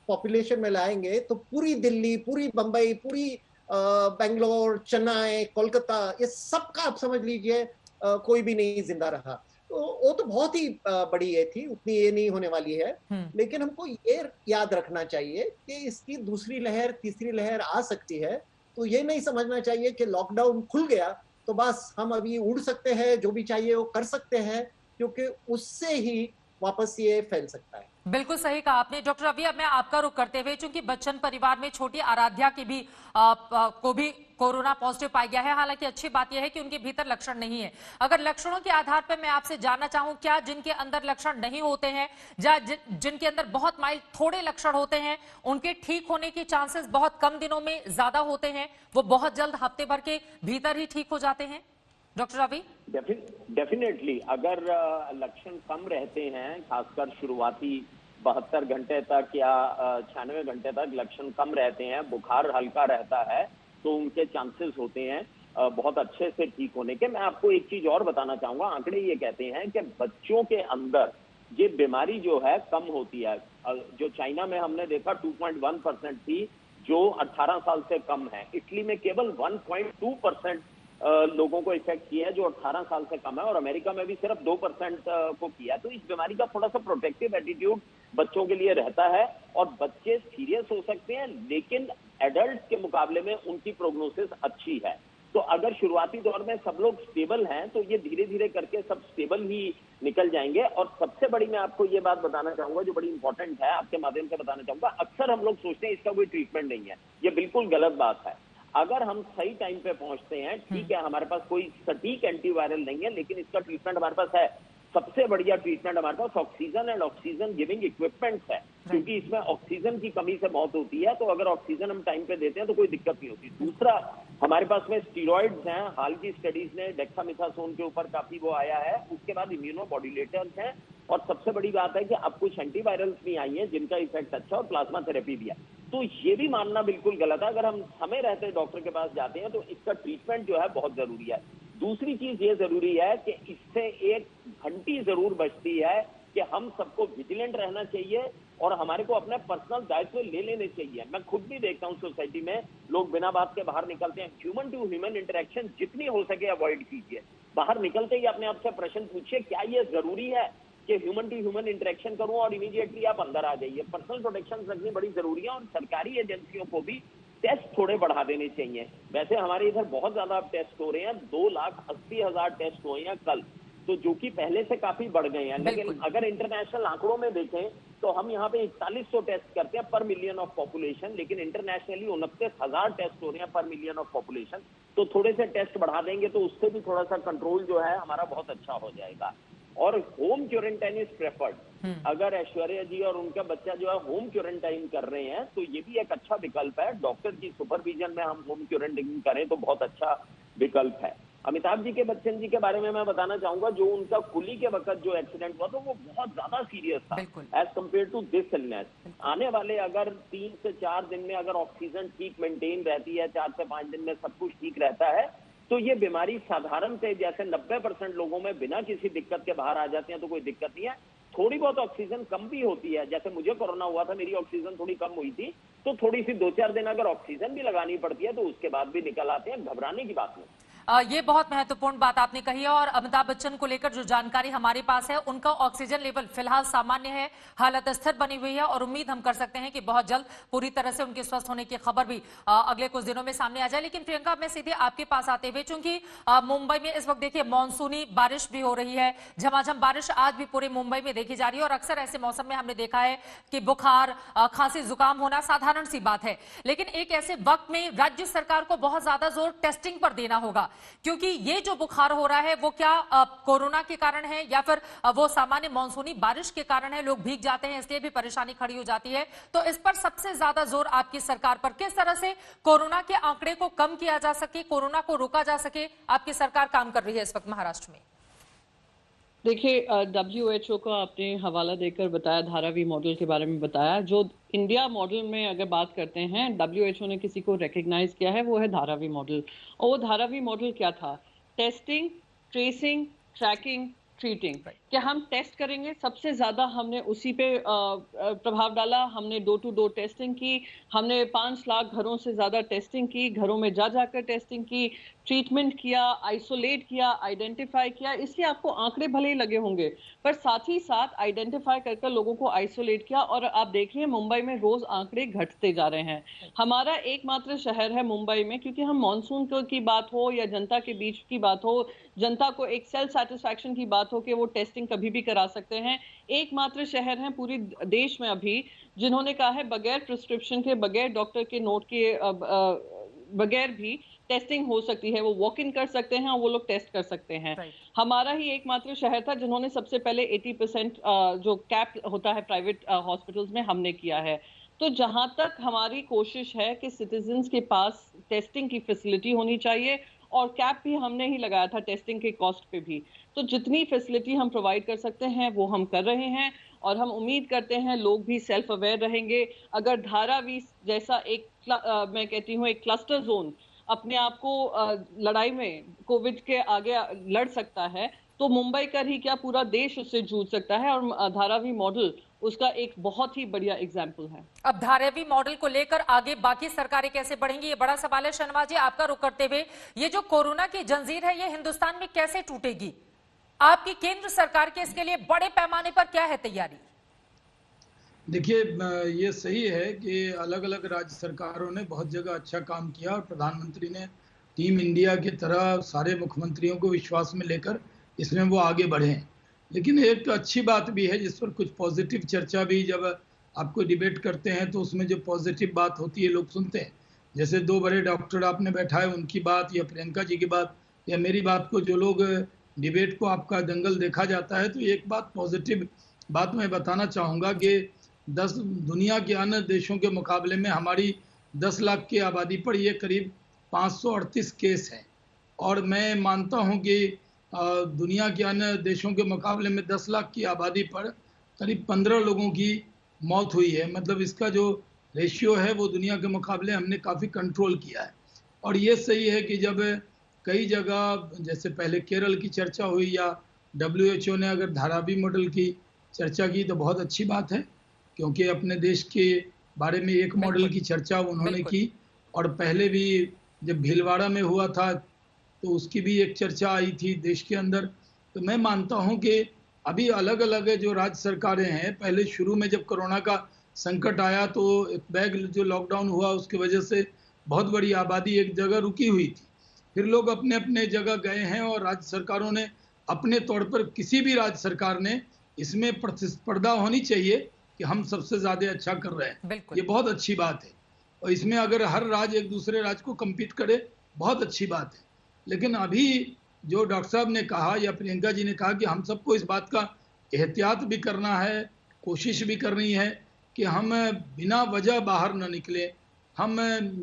पॉपुलेशन में लाएंगे तो पूरी दिल्ली, पूरी बंबई, पूरी बेंगलोर, चेन्नई, कोलकाता, ये सब का आप समझ लीजिए कोई भी नहीं जिंदा रहा। तो वो तो बहुत ही बड़ी ये थी, उतनी ये नहीं होने वाली है। लेकिन हमको ये याद रखना चाहिए कि इसकी दूसरी लहर, तीसरी लहर आ सकती है। तो ये नहीं समझना चाहिए कि लॉकडाउन खुल गया तो बस हम अभी उड़ सकते हैं, जो भी चाहिए वो कर सकते हैं, क्योंकि उससे ही वापस ये फैल सकता है। बिल्कुल सही कहा आपने। डॉक्टर रवि, अब मैं आपका रुख करते हुए, चूंकि बच्चन परिवार में छोटी आराध्या की भी को भी कोरोना पॉजिटिव पाया गया है, हालांकि अच्छी बात यह है कि उनके भीतर लक्षण नहीं है। अगर लक्षणों के आधार पर मैं आपसे जानना चाहूं, क्या जिनके अंदर लक्षण नहीं होते हैं या जिनके अंदर बहुत माइल्ड थोड़े लक्षण होते हैं, उनके ठीक होने की चांसेस बहुत कम दिनों में ज्यादा होते हैं, वो बहुत जल्द हफ्ते भर के भीतर ही ठीक हो जाते हैं? डॉक्टर रवि, डेफिनेटली अगर लक्षण कम रहते हैं, खासकर शुरुआती 72 घंटे तक या 96 घंटे तक लक्षण कम रहते हैं, बुखार हल्का रहता है, तो उनके चांसेस होते हैं बहुत अच्छे से ठीक होने के। मैं आपको एक चीज और बताना चाहूंगा, आंकड़े ये कहते हैं कि बच्चों के अंदर ये बीमारी जो है कम होती है। जो चाइना में हमने देखा 2.1% थी जो 18 साल से कम है। इटली में केवल 1.2% लोगों को इफेक्ट किया है जो 18 साल से कम है और अमेरिका में भी सिर्फ 2% को किया। तो इस बीमारी का थोड़ा सा प्रोटेक्टिव एटीट्यूड बच्चों के लिए रहता है और बच्चे सीरियस हो सकते हैं, लेकिन एडल्ट के मुकाबले में उनकी प्रोग्नोसिस अच्छी है। तो अगर शुरुआती दौर में सब लोग स्टेबल हैं तो ये धीरे धीरे करके सब स्टेबल ही निकल जाएंगे। और सबसे बड़ी मैं आपको ये बात बताना चाहूंगा जो बड़ी इंपॉर्टेंट है, आपके माध्यम से बताना चाहूंगा, अक्सर हम लोग सोचते हैं इसका कोई ट्रीटमेंट नहीं है। ये बिल्कुल गलत बात है। अगर हम सही टाइम पे पहुंचते हैं, ठीक है, हमारे पास कोई सटीक एंटीवायरल नहीं है, लेकिन इसका ट्रीटमेंट हमारे पास है। सबसे बढ़िया ट्रीटमेंट हमारे पास oxygen and oxygen giving equipments है, क्योंकि इसमें ऑक्सीजन की कमी से मौत होती है। तो अगर ऑक्सीजन हम टाइम पे देते हैं तो कोई दिक्कत नहीं होती। दूसरा, हमारे पास में स्टीरॉइड्स हैं, हाल की स्टडीज ने डेक्सामेथासोन के ऊपर काफी वो आया है। उसके बाद इम्यूनोमॉड्यूलेटर्स हैं और सबसे बड़ी बात है कि अब कुछ एंटीवायरल्स भी आई हैं जिनका इफेक्ट अच्छा और प्लाज्मा थेरेपी भी है। तो ये भी मानना बिल्कुल गलत है। अगर हम समय रहते डॉक्टर के पास जाते हैं तो इसका ट्रीटमेंट जो है बहुत जरूरी है। दूसरी चीज ये जरूरी है कि इससे एक घंटी जरूर बचती है कि हम सबको विजिलेंट रहना चाहिए और हमारे को अपने पर्सनल दायित्व ले लेने चाहिए। मैं खुद भी देखता हूँ सोसाइटी में लोग बिना बात के बाहर निकलते हैं। ह्यूमन टू ह्यूमन इंटरेक्शन जितनी हो सके अवॉइड कीजिए। बाहर निकलते ही अपने आप से प्रश्न पूछिए, क्या ये जरूरी है कि ह्यूमन टू ह्यूमन इंटरेक्शन करूं और इमीडिएटली आप अंदर आ जाइए। पर्सनल प्रोटेक्शन रखनी बड़ी जरूरी है और सरकारी एजेंसियों को भी टेस्ट थोड़े बढ़ा देने चाहिए। वैसे हमारे इधर बहुत ज्यादा टेस्ट हो रहे हैं, 2,80,000 टेस्ट हुए हैं कल, तो जो कि पहले से काफी बढ़ गए हैं। लेकिन अगर इंटरनेशनल आंकड़ों में देखें तो हम यहाँ पे 4100 टेस्ट करते हैं पर मिलियन ऑफ पॉपुलेशन, लेकिन इंटरनेशनली 29,000 टेस्ट हो रहे हैं पर मिलियन ऑफ पॉपुलेशन। तो थोड़े से टेस्ट बढ़ा देंगे तो उससे भी थोड़ा सा कंट्रोल जो है हमारा बहुत अच्छा हो जाएगा। और होम क्वारंटाइन इज प्रेफर्ड। अगर ऐश्वर्या जी और उनका बच्चा जो है होम क्वारंटाइन कर रहे हैं तो ये भी एक अच्छा विकल्प है। डॉक्टर की सुपरविजन में हम होम क्वारंटाइन करें तो बहुत अच्छा विकल्प है। अमिताभ जी के बच्चन जी के बारे में मैं बताना चाहूंगा, जो उनका कुली के वक्त जो एक्सीडेंट हुआ तो वो बहुत ज्यादा सीरियस था as compare to this illness. आने वाले अगर 3 से 4 दिन में अगर ऑक्सीजन ठीक मेंटेन रहती है, 4 से 5 दिन में सब कुछ ठीक रहता है, तो ये बीमारी साधारण से जैसे 90% लोगों में बिना किसी दिक्कत के बाहर आ जाते हैं तो कोई दिक्कत नहीं है। थोड़ी बहुत ऑक्सीजन कम भी होती है, जैसे मुझे कोरोना हुआ था, मेरी ऑक्सीजन थोड़ी कम हुई थी, तो थोड़ी सी 2-4 दिन अगर ऑक्सीजन भी लगानी पड़ती है तो उसके बाद भी निकल आते हैं, घबराने की बात नहीं। ये बहुत महत्वपूर्ण बात आपने कही है। और अमिताभ बच्चन को लेकर जो जानकारी हमारे पास है, उनका ऑक्सीजन लेवल फिलहाल सामान्य है, हालत स्थिर बनी हुई है और उम्मीद हम कर सकते हैं कि बहुत जल्द पूरी तरह से उनके स्वस्थ होने की खबर भी अगले कुछ दिनों में सामने आ जाए। लेकिन प्रियंका, मैं सीधे आपके पास आते हुए, चूंकि मुंबई में इस वक्त देखिए मानसूनी बारिश भी हो रही है, झमाझम बारिश आज भी पूरे मुंबई में देखी जा रही है और अक्सर ऐसे मौसम में हमने देखा है कि बुखार, खांसी, जुकाम होना साधारण सी बात है। लेकिन एक ऐसे वक्त में राज्य सरकार को बहुत ज्यादा जोर टेस्टिंग पर देना होगा, क्योंकि ये जो बुखार हो रहा है वो क्या कोरोना के कारण है या फिर वो सामान्य मानसूनी बारिश के कारण है। लोग भीग जाते हैं इसलिए भी परेशानी खड़ी हो जाती है। तो इस पर सबसे ज्यादा जोर आपकी सरकार पर, किस तरह से कोरोना के आंकड़े को कम किया जा सके, कोरोना को रोका जा सके, आपकी सरकार काम कर रही है इस वक्त महाराष्ट्र में? देखिए, WHO का आपने हवाला देकर बताया, धारावी मॉडल के बारे में बताया। जो इंडिया मॉडल में अगर बात करते हैं, WHO ने किसी को रिकग्नाइज किया है, वो है धारावी मॉडल। और वो धारावी मॉडल क्या था? Testing, tracing, tracking, treating. क्या हम टेस्ट करेंगे? सबसे ज्यादा हमने उसी पे प्रभाव डाला। हमने डोर टू डोर टेस्टिंग की, हमने 5 लाख घरों से ज्यादा टेस्टिंग की, घरों में जा जाकर टेस्टिंग की, ट्रीटमेंट किया, आइसोलेट किया, आइडेंटिफाई किया। इसलिए आपको आंकड़े भले ही लगे होंगे, पर साथ ही साथ आइडेंटिफाई कर लोगों को आइसोलेट किया। और आप देख रहे हैं मुंबई में रोज आंकड़े घटते जा रहे हैं। हमारा एकमात्र शहर है मुंबई में, क्योंकि हम मानसून की बात हो या जनता के बीच की बात हो, जनता को एक सेल्फ सेटिस्फैक्शन की बात हो कि वो टेस्टिंग कभी भी करा सकते हैं, एकमात्र शहर है पूरी देश में अभी जिन्होंने कहा है बगैर प्रिस्क्रिप्शन के, बगैर डॉक्टर के नोट के, बगैर भी टेस्टिंग हो सकती है। वो वॉक इन कर सकते हैं और वो लोग टेस्ट कर सकते हैं। हमारा ही एकमात्र शहर था जिन्होंने सबसे पहले 80% जो कैप होता है प्राइवेट हॉस्पिटल्स में, हमने किया है। तो जहां तक हमारी कोशिश है कि सिटीजन्स के पास टेस्टिंग की फैसिलिटी होनी चाहिए, और कैप भी हमने ही लगाया था टेस्टिंग के कॉस्ट पे भी। तो जितनी फैसिलिटी हम प्रोवाइड कर सकते हैं वो हम कर रहे हैं, और हम उम्मीद करते हैं लोग भी सेल्फ अवेयर रहेंगे। अगर धारावी जैसा एक मैं कहती हूँ एक क्लस्टर जोन अपने आप को लड़ाई में कोविड के आगे लड़ सकता है, तो मुंबई कर ही क्या पूरा देश उससे जूझ सकता है। और धारावी मॉडल उसका एक बहुत ही बढ़िया एग्जाम्पल है। अब धारावी मॉडल को लेकर आगे बाकी सरकारें कैसे बढ़ेंगी, ये बड़ा सवाल है। शहनवाज जी, आपका रुख करते हुए, ये जो कोरोना की जंजीर है ये हिंदुस्तान में कैसे टूटेगी? आपकी केंद्र सरकार के इसके लिए बड़े पैमाने पर क्या है तैयारी? देखिए, ये सही है कि अलग अलग राज्य सरकारों ने बहुत जगह अच्छा काम किया और प्रधानमंत्री ने टीम इंडिया की तरह सारे मुख्यमंत्रियों को विश्वास में लेकर इसमें वो आगे बढ़े हैं। लेकिन एक अच्छी बात भी है जिस पर कुछ पॉजिटिव चर्चा भी, जब आपको डिबेट करते हैं तो उसमें जो पॉजिटिव बात होती है लोग सुनते हैं। जैसे 2 बड़े डॉक्टर आपने बैठाए, उनकी बात या प्रियंका जी की बात या मेरी बात को जो लोग डिबेट को आपका दंगल देखा जाता है, तो एक बात पॉजिटिव बात मैं बताना चाहूँगा कि 10 दुनिया के अन्य देशों के मुकाबले में हमारी 10 लाख की आबादी पर ये करीब 538 केस हैं। और मैं मानता हूँ कि दुनिया के अन्य देशों के मुकाबले में 10 लाख की आबादी पर करीब 15 लोगों की मौत हुई है। मतलब इसका जो रेशियो है वो दुनिया के मुकाबले हमने काफ़ी कंट्रोल किया है। और ये सही है कि जब कई जगह जैसे पहले केरल की चर्चा हुई या WHO ने अगर धारावी मॉडल की चर्चा की तो बहुत अच्छी बात है, क्योंकि अपने देश के बारे में एक मॉडल की चर्चा उन्होंने की। और पहले भी जब भीलवाड़ा में हुआ था तो उसकी भी एक चर्चा आई थी देश के अंदर। तो मैं मानता हूं कि अभी अलग अलग जो राज्य सरकारें हैं, पहले शुरू में जब कोरोना का संकट आया तो एक बैग जो लॉकडाउन हुआ उसकी वजह से बहुत बड़ी आबादी एक जगह रुकी हुई थी। फिर लोग अपने अपने जगह गए हैं और राज्य सरकारों ने अपने तौर पर, किसी भी राज्य सरकार ने इसमें प्रतिस्पर्धा होनी चाहिए कि हम सबसे ज़्यादा अच्छा कर रहे हैं, ये बहुत अच्छी बात है। और इसमें अगर हर राज्य एक दूसरे राज्य को कम्पीट करे बहुत अच्छी बात है। लेकिन अभी जो डॉक्टर साहब ने कहा या प्रियंका जी ने कहा कि हम सबको इस बात का एहतियात भी करना है, कोशिश भी करनी है कि हम बिना वजह बाहर न निकले, हम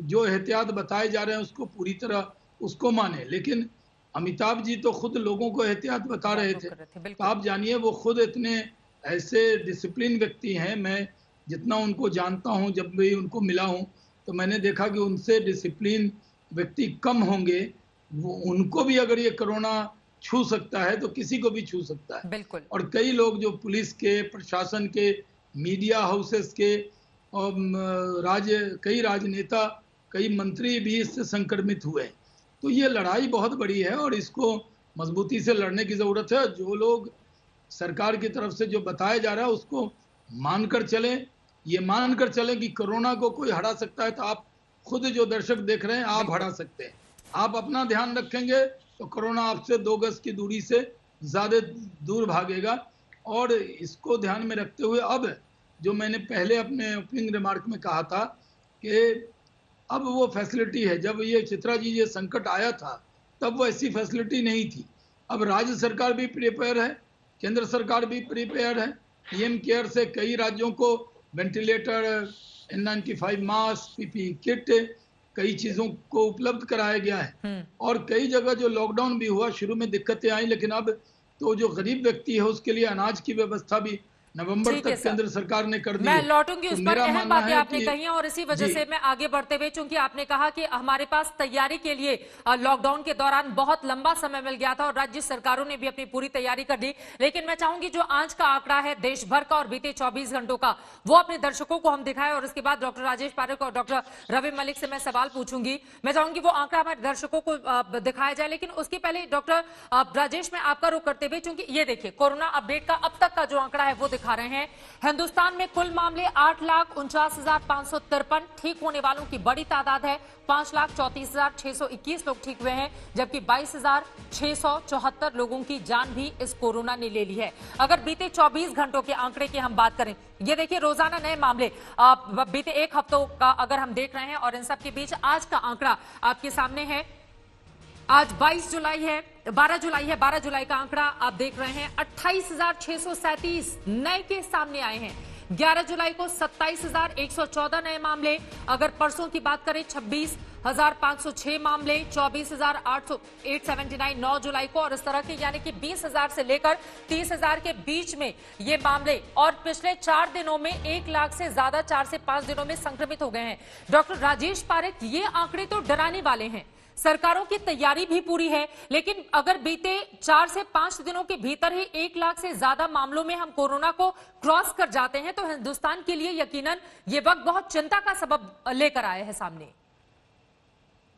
जो एहतियात बताए जा रहे हैं उसको पूरी तरह उसको माने। लेकिन अमिताभ जी तो खुद लोगों को एहतियात बता रहे थे, तो आप जानिए वो खुद इतने ऐसे डिसिप्लिन व्यक्ति हैं। मैं जितना उनको जानता हूं, जब भी उनको मिला हूं तो मैंने देखा कि उनसे डिसिप्लिन व्यक्ति कम होंगे। वो उनको भी अगर ये कोरोना छू सकता है तो किसी को भी छू सकता है। बिल्कुल। और कई लोग जो पुलिस के, प्रशासन के, मीडिया हाउसेस के और कई राजनेता, कई मंत्री भी इससे संक्रमित हुए। तो ये लड़ाई बहुत बड़ी है और इसको मजबूती से लड़ने की ज़रूरत है। जो लोग सरकार की तरफ से जो बताया जा रहा है उसको मानकर चलें, ये मानकर चलें कि कोरोना को कोई हरा सकता है तो आप खुद जो दर्शक देख रहे हैं आप हरा सकते हैं। आप अपना ध्यान रखेंगे तो कोरोना आपसे 2 गज की दूरी से ज़्यादा दूर भागेगा। और इसको ध्यान में रखते हुए अब जो मैंने पहले अपने ओपनिंग रिमार्क में कहा था कि अब वो फैसिलिटी है, जब ये चित्रा जी ये संकट आया था तब वो ऐसी फैसिलिटी नहीं थी। अब राज्य सरकार भी प्रिपेयर है, केंद्र सरकार भी प्रिपेयर है। पीएम केयर से कई राज्यों को ventilator, N95 mask, PPE kit, कई चीज़ों को उपलब्ध कराया गया है। और कई जगह जो लॉकडाउन भी हुआ, शुरू में दिक्कतें आई, लेकिन अब तो जो गरीब व्यक्ति है उसके लिए अनाज की व्यवस्था भी नवंबर तक केंद्र सरकार ने कर दी। मैं लौटूंगी उस पर, अहम बातें आपने कही हैं और इसी वजह से मैं आगे बढ़ते हुए, चूंकि आपने कहा कि हमारे पास तैयारी के लिए लॉकडाउन के दौरान बहुत लंबा समय मिल गया था और राज्य सरकारों ने भी अपनी पूरी तैयारी कर ली। लेकिन मैं चाहूंगी जो आज का आंकड़ा है देश भर का और बीते 24 घंटों का, वो अपने दर्शकों को हम दिखाएं और उसके बाद डॉक्टर राजेश पारेख और डॉक्टर रवि मलिक से मैं सवाल पूछूंगी। मैं चाहूंगी वो आंकड़ा हमारे दर्शकों को दिखाया जाए, लेकिन उसके पहले डॉक्टर राजेश में आपका रुख करते हुए, चूंकि ये देखिए कोरोना अपडेट का अब तक का जो आंकड़ा है वो दिखा रहे हैं। हिंदुस्तान में कुल मामले 8,49,553, ठीक होने वालों की बड़ी तादाद है 5,34,621 लोग ठीक हुए हैं, जबकि 22,674 लोगों की जान भी इस कोरोना ने ले ली है। अगर बीते 24 घंटों के आंकड़े की हम बात करें, ये देखिए रोजाना नए मामले बीते एक हफ्तों का अगर हम देख रहे हैं और इन सब के बीच आज का आंकड़ा आपके सामने है। आज 12 जुलाई का आंकड़ा आप देख रहे हैं। 28,637 नए केस सामने आए हैं। 11 जुलाई को 27,114 नए मामले। अगर परसों की बात करें 26,506 मामले, 24,879 9 जुलाई को, और इस तरह के यानी कि 20,000 से लेकर 30,000 के बीच में ये मामले। और पिछले 4 दिनों में 1 लाख से ज्यादा 4 से 5 दिनों में संक्रमित हो गए हैं। डॉक्टर राजेश पारेख, ये आंकड़े तो डराने वाले हैं। सरकारों की तैयारी भी पूरी है, लेकिन अगर बीते 4 से 5 दिनों के भीतर ही 1 लाख से ज्यादा मामलों में हम कोरोना को क्रॉस कर जाते हैं तो हिंदुस्तान के लिए यकीनन ये वक्त बहुत चिंता का सबब लेकर आए हैं सामने।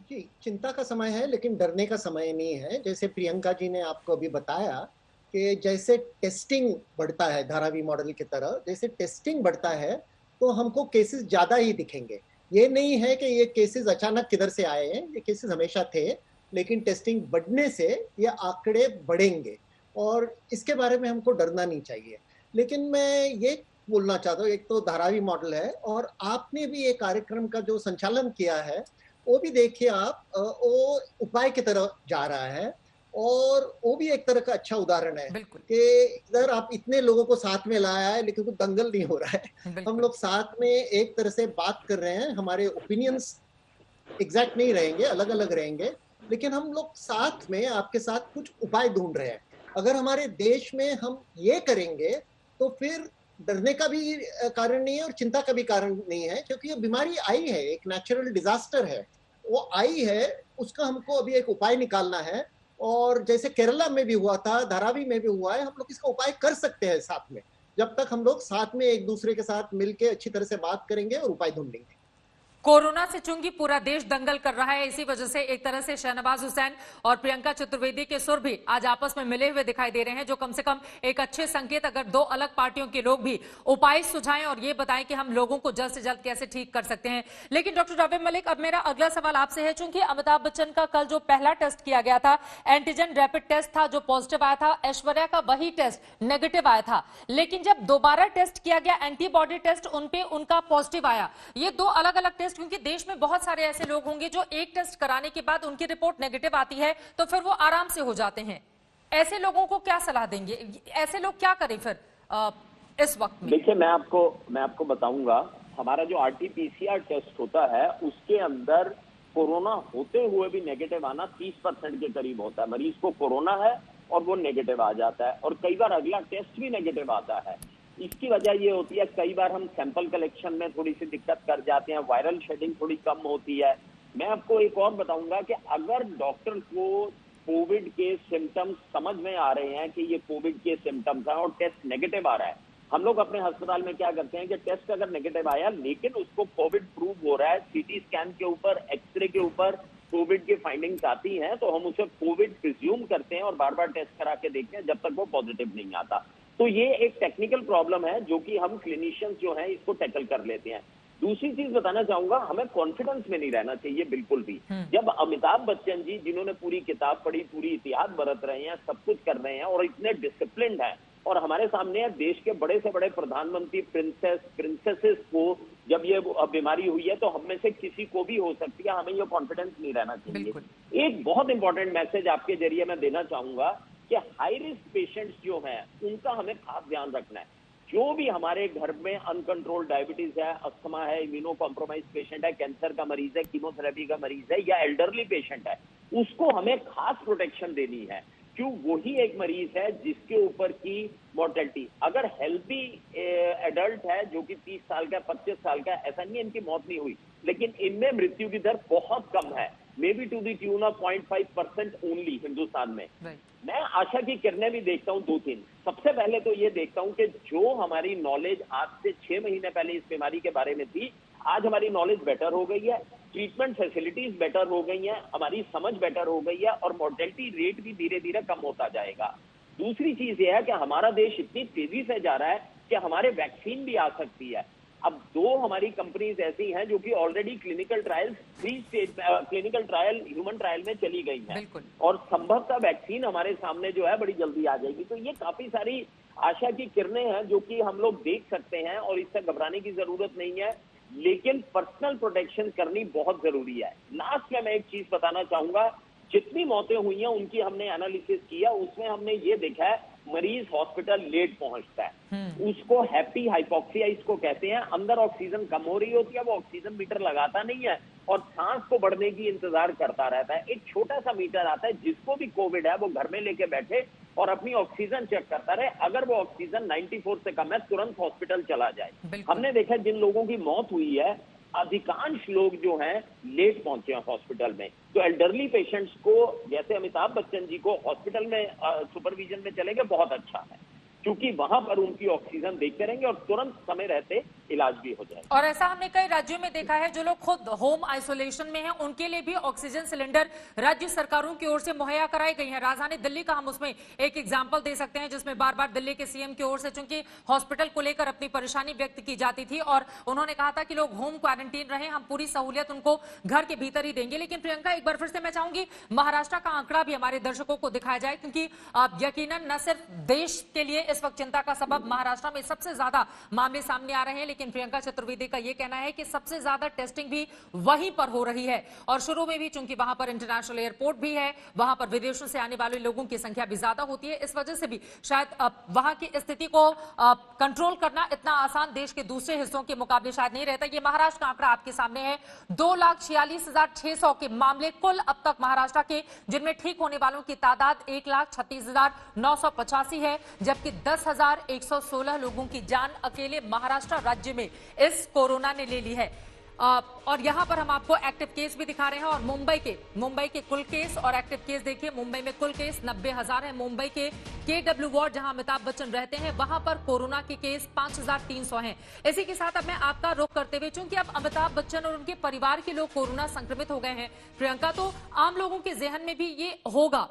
जी, चिंता का समय है, लेकिन डरने का समय नहीं है। जैसे प्रियंका जी ने आपको अभी बताया कि जैसे टेस्टिंग बढ़ता है धारावी मॉडल की तरह, जैसे टेस्टिंग बढ़ता है तो हमको केसेस ज्यादा ही दिखेंगे। ये नहीं है कि ये केसेस अचानक किधर से आए हैं, ये केसेस हमेशा थे, लेकिन टेस्टिंग बढ़ने से ये आंकड़े बढ़ेंगे और इसके बारे में हमको डरना नहीं चाहिए। लेकिन मैं ये बोलना चाहता हूँ, एक तो धारावी मॉडल है और आपने भी एक कार्यक्रम का जो संचालन किया है वो भी देखिए आप, वो उपाय की तरफ जा रहा है और वो भी एक तरह का अच्छा उदाहरण है कि इधर आप इतने लोगों को साथ में लाया है लेकिन कोई दंगल नहीं हो रहा है। हम लोग साथ में एक तरह से बात कर रहे हैं, हमारे ओपिनियंस एग्जैक्ट नहीं रहेंगे, अलग अलग रहेंगे, लेकिन हम लोग साथ में आपके साथ कुछ उपाय ढूंढ रहे हैं। अगर हमारे देश में हम ये करेंगे तो फिर डरने का भी कारण नहीं है और चिंता का भी कारण नहीं है, क्योंकि ये बीमारी आई है, एक नेचुरल डिजास्टर है, वो आई है, उसका हमको अभी एक उपाय निकालना है। और जैसे केरला में भी हुआ था, धारावी में भी हुआ है, हम लोग इसका उपाय कर सकते हैं साथ में, जब तक हम लोग साथ में एक दूसरे के साथ मिलकर अच्छी तरह से बात करेंगे और उपाय ढूंढेंगे। कोरोना से चूंकि पूरा देश दंगल कर रहा है, इसी वजह से एक तरह से शहनवाज हुसैन और प्रियंका चतुर्वेदी के सुर भी आज आपस में मिले हुए दिखाई दे रहे हैं, जो कम से कम एक अच्छे संकेत, अगर दो अलग पार्टियों के लोग भी उपाय सुझाएं और ये बताएं कि हम लोगों को जल्द से जल्द कैसे ठीक कर सकते हैं। लेकिन डॉक्टर रावे मलिक, अब मेरा अगला सवाल आपसे है, चूंकि अमिताभ बच्चन का कल जो पहला टेस्ट किया गया था, एंटीजन रैपिड टेस्ट था जो पॉजिटिव आया था, ऐश्वर्या का वही टेस्ट नेगेटिव आया था, लेकिन जब दोबारा टेस्ट किया गया एंटीबॉडी टेस्ट, उनपे उनका पॉजिटिव आया। ये दो अलग अलग टेस्ट, क्योंकि देश में बहुत सारे ऐसे लोग होंगे जो एक टेस्ट कराने के बाद उनकी रिपोर्ट नेगेटिव आती है तो फिर वो आराम से हो जाते हैं। ऐसे लोगों को क्या सलाह देंगे, ऐसे लोग क्या करें फिर इस वक्त में? देखिए, मैं आपको बताऊंगा, हमारा जो RT-PCR टेस्ट होता है उसके अंदर कोरोना होते हुए भी नेगेटिव आना 30% के करीब होता है। मरीज को कोरोना है और वो नेगेटिव आ जाता है, और कई बार अगला टेस्ट भी नेगेटिव आता है। इसकी वजह ये होती है, कई बार हम सैंपल कलेक्शन में थोड़ी सी दिक्कत कर जाते हैं, वायरल शेडिंग थोड़ी कम होती है। मैं आपको एक और बताऊंगा कि अगर डॉक्टर को कोविड के सिम्टम्स समझ में आ रहे हैं कि ये कोविड के सिम्टम्स हैं और टेस्ट नेगेटिव आ रहा है, हम लोग अपने अस्पताल में क्या करते हैं कि टेस्ट अगर नेगेटिव आया लेकिन उसको कोविड प्रूव हो रहा है, CT स्कैन के ऊपर, एक्सरे के ऊपर कोविड की फाइंडिंग्स आती हैं, तो हम उसे कोविड प्रिज्यूम करते हैं और बार बार टेस्ट करा के देखते हैं जब तक वो पॉजिटिव नहीं आता। तो ये एक टेक्निकल प्रॉब्लम है जो कि हम क्लिनिशियंस जो हैं इसको टैकल कर लेते हैं। दूसरी चीज बताना चाहूंगा, हमें कॉन्फिडेंस में नहीं रहना चाहिए बिल्कुल भी। जब अमिताभ बच्चन जी, जिन्होंने पूरी किताब पढ़ी, पूरी इतिहास बरत रहे हैं, सब कुछ कर रहे हैं और इतने डिसिप्लिन्ड हैं, और हमारे सामने देश के बड़े से बड़े प्रधानमंत्री, प्रिंसेसेस को जब ये बीमारी हुई है तो हम में से किसी को भी हो सकती है, हमें ये कॉन्फिडेंस नहीं रहना चाहिए। एक बहुत इंपॉर्टेंट मैसेज आपके जरिए मैं देना चाहूंगा कि हाई रिस्क पेशेंट्स जो हैं उनका हमें खास ध्यान रखना है। जो भी हमारे घर में अनकंट्रोल्ड डायबिटीज है, अस्थमा है, इम्यूनो कॉम्प्रोमाइज पेशेंट है, कैंसर का मरीज है, कीमोथेरेपी का मरीज है या एल्डरली पेशेंट है, उसको हमें खास प्रोटेक्शन देनी है, क्यों वही एक मरीज है जिसके ऊपर की मॉर्टेलिटी, अगर हेल्थी एडल्ट है जो कि 30 साल का, 25 साल का, ऐसा नहीं है इनकी मौत नहीं हुई, लेकिन इनमें मृत्यु की दर बहुत कम है, maybe to the tune of 0.5% only Hindustan में। मैं आशा की किरणें भी देखता हूं 2-3। सबसे पहले तो ये देखता हूं कि जो हमारी नॉलेज आज से 6 महीने पहले इस बीमारी के बारे में थी, आज हमारी नॉलेज बेटर हो गई है, ट्रीटमेंट फैसिलिटीज बेटर हो गई हैं, हमारी समझ बेटर हो गई है और मोर्टेलिटी रेट भी धीरे धीरे कम होता जाएगा। दूसरी चीज ये है कि हमारा देश इतनी तेजी से जा रहा है कि हमारे वैक्सीन भी आ सकती है। अब 2 हमारी कंपनीज ऐसी हैं जो कि already clinical trial 3 stage clinical trial human trial में चली गई हैं और संभवतः वैक्सीन हमारे सामने जो है बड़ी जल्दी आ जाएगी। तो ये काफी सारी आशा की किरणें हैं जो कि हम लोग देख सकते हैं और इससे घबराने की जरूरत नहीं है, लेकिन पर्सनल प्रोटेक्शन करनी बहुत जरूरी है। लास्ट में मैं एक चीज बताना चाहूंगा, जितनी मौतें हुई हैं उनकी हमने एनालिसिस किया, उसमें हमने ये देखा है मरीज हॉस्पिटल लेट पहुंचता है, उसको हैप्पी हाइपोक्सिया इसको कहते हैं, अंदर ऑक्सीजन कम हो रही होती है, वो ऑक्सीजन मीटर लगाता नहीं है और सांस को बढ़ने की इंतजार करता रहता है। एक छोटा सा मीटर आता है, जिसको भी कोविड है वो घर में लेके बैठे और अपनी ऑक्सीजन चेक करता रहे, अगर वो ऑक्सीजन 94 से कम है तुरंत हॉस्पिटल चला जाए। हमने देखा जिन लोगों की मौत हुई है अधिकांश लोग जो हैं लेट पहुंचे हैं हॉस्पिटल में। तो एल्डरली पेशेंट्स को, जैसे अमिताभ बच्चन जी को हॉस्पिटल में सुपरविजन में चले गए, बहुत अच्छा है, क्योंकि वहां पर उनकी ऑक्सीजन देखते रहेंगे और तुरंत समय रहते इलाज भी हो जाएगा। और ऐसा हमने कई राज्यों में देखा है, जो लोग खुद होम आइसोलेशन में हैं उनके लिए भी ऑक्सीजन सिलेंडर राज्य सरकारों की ओर से मुहैया कराई गई है। राजधानी दिल्ली का हम उसमें एक एग्जाम्पल दे सकते हैं, जिसमें बार बार दिल्ली के सीएम की ओर से चूंकि हॉस्पिटल को लेकर अपनी परेशानी व्यक्त की जाती थी और उन्होंने कहा था कि लोग होम क्वारंटीन रहे, हम पूरी सहूलियत उनको घर के भीतर ही देंगे। लेकिन प्रियंका, एक बार फिर से मैं चाहूंगी महाराष्ट्र का आंकड़ा भी हमारे दर्शकों को दिखाया जाए, क्योंकि यकीनन न सिर्फ देश के लिए इस वक्त चिंता का सबब महाराष्ट्र में सबसे ज्यादा मामले सामने आ रहे हैं, लेकिन लेकिन प्रियंका चतुर्वेदी का यह कहना है कि सबसे ज्यादा टेस्टिंग भी वहीं पर हो रही है और शुरू में भी चूंकि वहां पर इंटरनेशनल एयरपोर्ट भी है, वहां पर विदेशों से आने वाले लोगों की संख्या भी ज्यादा होती है, इस वजह से भी शायद वहां की स्थिति को कंट्रोल करना इतना आसान देश के दूसरे हिस्सों के मुकाबले शायद नहीं रहता। ये महाराष्ट्र का आंकड़ा आपके सामने है, 2,46,600 के मामले कुल अब तक महाराष्ट्र के, जिनमें ठीक होने वालों की तादाद 1,36,985 है, जबकि 10,116 लोगों की जान अकेले महाराष्ट्र राज्य में इस कोरोना ने ले ली है। और यहां पर हम आपको एक्टिव केस भी दिखा रहे हैं और मुंबई के कुल केस और एक्टिव केस देखिए। मुंबई में कुल केस 90,000 है। मुंबई के KW वार्ड जहां अमिताभ बच्चन रहते हैं वहां पर कोरोना के केस 5,300 हैं। इसी के साथ अब मैं आपका रुख करते हुए, चूंकि अब अमिताभ बच्चन और उनके परिवार के लोग कोरोना संक्रमित हो गए हैं प्रियंका, तो आम लोगों के जहन में भी ये होगा।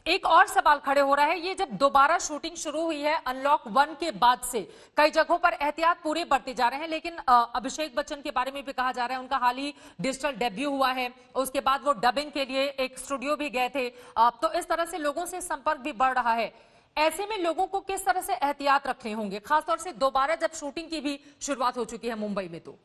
एक और सवाल खड़े हो रहा है, ये जब दोबारा शूटिंग शुरू हुई है अनलॉक 1 के बाद से कई जगहों पर एहतियात पूरे बरते जा रहे हैं, लेकिन अभिषेक बच्चन के बारे में भी कहा जा रहा है, उनका हाल ही डिजिटल डेब्यू हुआ है, उसके बाद वो डबिंग के लिए एक स्टूडियो भी गए थे, तो इस तरह से लोगों से संपर्क भी बढ़ रहा है। ऐसे में लोगों को किस तरह से एहतियात रखने होंगे, खासतौर से दोबारा जब शूटिंग की भी शुरुआत हो चुकी है मुंबई में? तो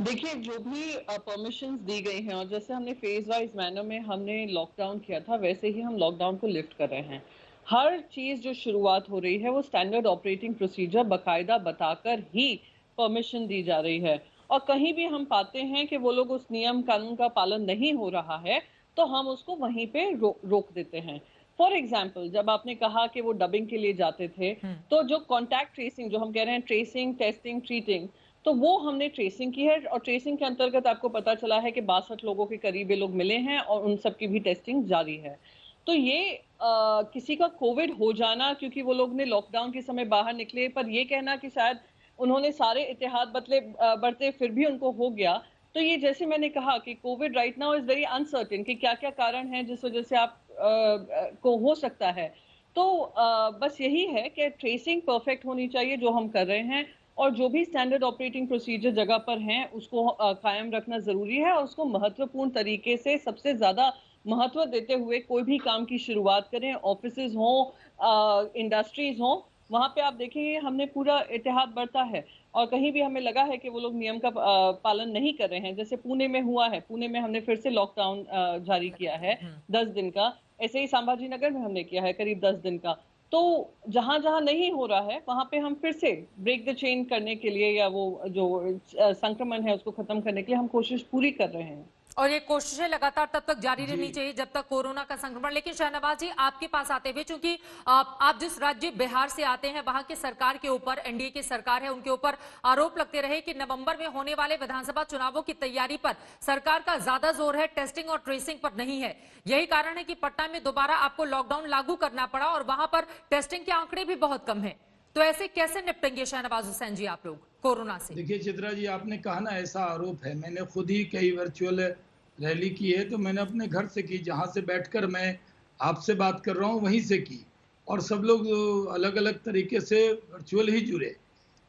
देखिए, जो भी परमिशंस दी गई हैं और जैसे हमने फेज वाइज मैनर में हमने लॉकडाउन किया था, वैसे ही हम लॉकडाउन को लिफ्ट कर रहे हैं। हर चीज जो शुरुआत हो रही है वो स्टैंडर्ड ऑपरेटिंग प्रोसीजर बकायदा बताकर ही परमिशन दी जा रही है, और कहीं भी हम पाते हैं कि वो लोग उस नियम कानून का पालन नहीं हो रहा है तो हम उसको वहीं पे रोक देते हैं। फॉर एग्जाम्पल, जब आपने कहा कि वो डबिंग के लिए जाते थे, तो जो कॉन्टैक्ट ट्रेसिंग, जो हम कह रहे हैं ट्रेसिंग, टेस्टिंग, ट्रीटिंग, तो वो हमने ट्रेसिंग की है और ट्रेसिंग के अंतर्गत आपको पता चला है कि 62 लोगों के करीब ये लोग मिले हैं और उन सब की भी टेस्टिंग जारी है। तो ये किसी का कोविड हो जाना, क्योंकि वो लोग ने लॉकडाउन के समय बाहर निकले, पर ये कहना कि शायद उन्होंने सारे एहतियात बरते फिर भी उनको हो गया, तो ये जैसे मैंने कहा कि Covid right now is very uncertain कि क्या क्या कारण है जिस वजह से आप को हो सकता है। तो बस यही है कि ट्रेसिंग परफेक्ट होनी चाहिए जो हम कर रहे हैं, और जो भी स्टैंडर्ड ऑपरेटिंग प्रोसीजर जगह पर हैं उसको कायम रखना जरूरी है, और उसको महत्वपूर्ण तरीके से सबसे ज्यादा महत्व देते हुए कोई भी काम की शुरुआत करें। ऑफिसेज हों, इंडस्ट्रीज हों, वहां पे आप देखेंगे हमने पूरा एहतियात बरता है, और कहीं भी हमें लगा है कि वो लोग नियम का पालन नहीं कर रहे हैं, जैसे पुणे में हुआ है, पुणे में हमने फिर से लॉकडाउन जारी किया है 10 दिन का, ऐसे ही संभाजी नगर में हमने किया है करीब 10 दिन का। तो जहां जहां नहीं हो रहा है वहां पे हम फिर से ब्रेक द चेन करने के लिए, या वो जो संक्रमण है उसको खत्म करने के लिए हम कोशिश पूरी कर रहे हैं, और ये कोशिशें लगातार तब तक जारी रहनी चाहिए जब तक कोरोना का संक्रमण। लेकिन शहनवाज जी, आपके पास आते हुए, चूंकि आप जिस राज्य बिहार से आते हैं वहां की सरकार के ऊपर, एनडीए की सरकार है, उनके ऊपर आरोप लगते रहे कि नवंबर में होने वाले विधानसभा चुनावों की तैयारी पर सरकार का ज्यादा जोर है, टेस्टिंग और ट्रेसिंग पर नहीं है। यही कारण है कि पटना में दोबारा आपको लॉकडाउन लागू करना पड़ा और वहां पर टेस्टिंग के आंकड़े भी बहुत कम है। तो ऐसे कैसे निपटेंगे शहनवाज हुसैन जी आप लोग कोरोना से? देखिए चित्रा जी, आपने कहा ना ऐसा आरोप है, मैंने खुद ही कई वर्चुअल रैली की है, तो मैंने अपने घर से की, जहां से बैठकर मैं आपसे बात कर रहा हूं वहीं से की, और सब लोग अलग अलग तरीके से वर्चुअल ही जुड़े।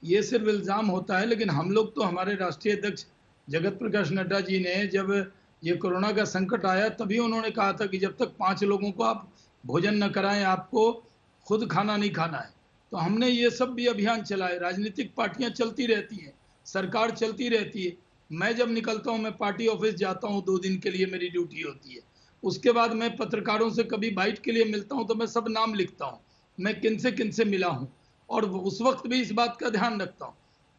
ये सिर्फ इल्ज़ाम होता है, लेकिन हम लोग तो, हमारे राष्ट्रीय अध्यक्ष जगत प्रकाश नड्डा जी ने जब ये कोरोना का संकट आया तभी उन्होंने कहा था कि जब तक 5 लोगों को आप भोजन न कराएं आपको खुद खाना नहीं खाना है। तो हमने ये सब भी अभियान चलाए। राजनीतिक पार्टियां चलती रहती हैं, सरकार चलती रहती है। मैं जब निकलता हूं, मैं पार्टी ऑफिस जाता हूं, 2 दिन के लिए मेरी ड्यूटी होती है। उसके बाद मैं पत्रकारों से कभी बाइट के लिए मिलता हूं तो मैं सब नाम लिखता हूं, मैं किन से मिला हूं, और उस वक्त भी इस बात का ध्यान रखता हूं।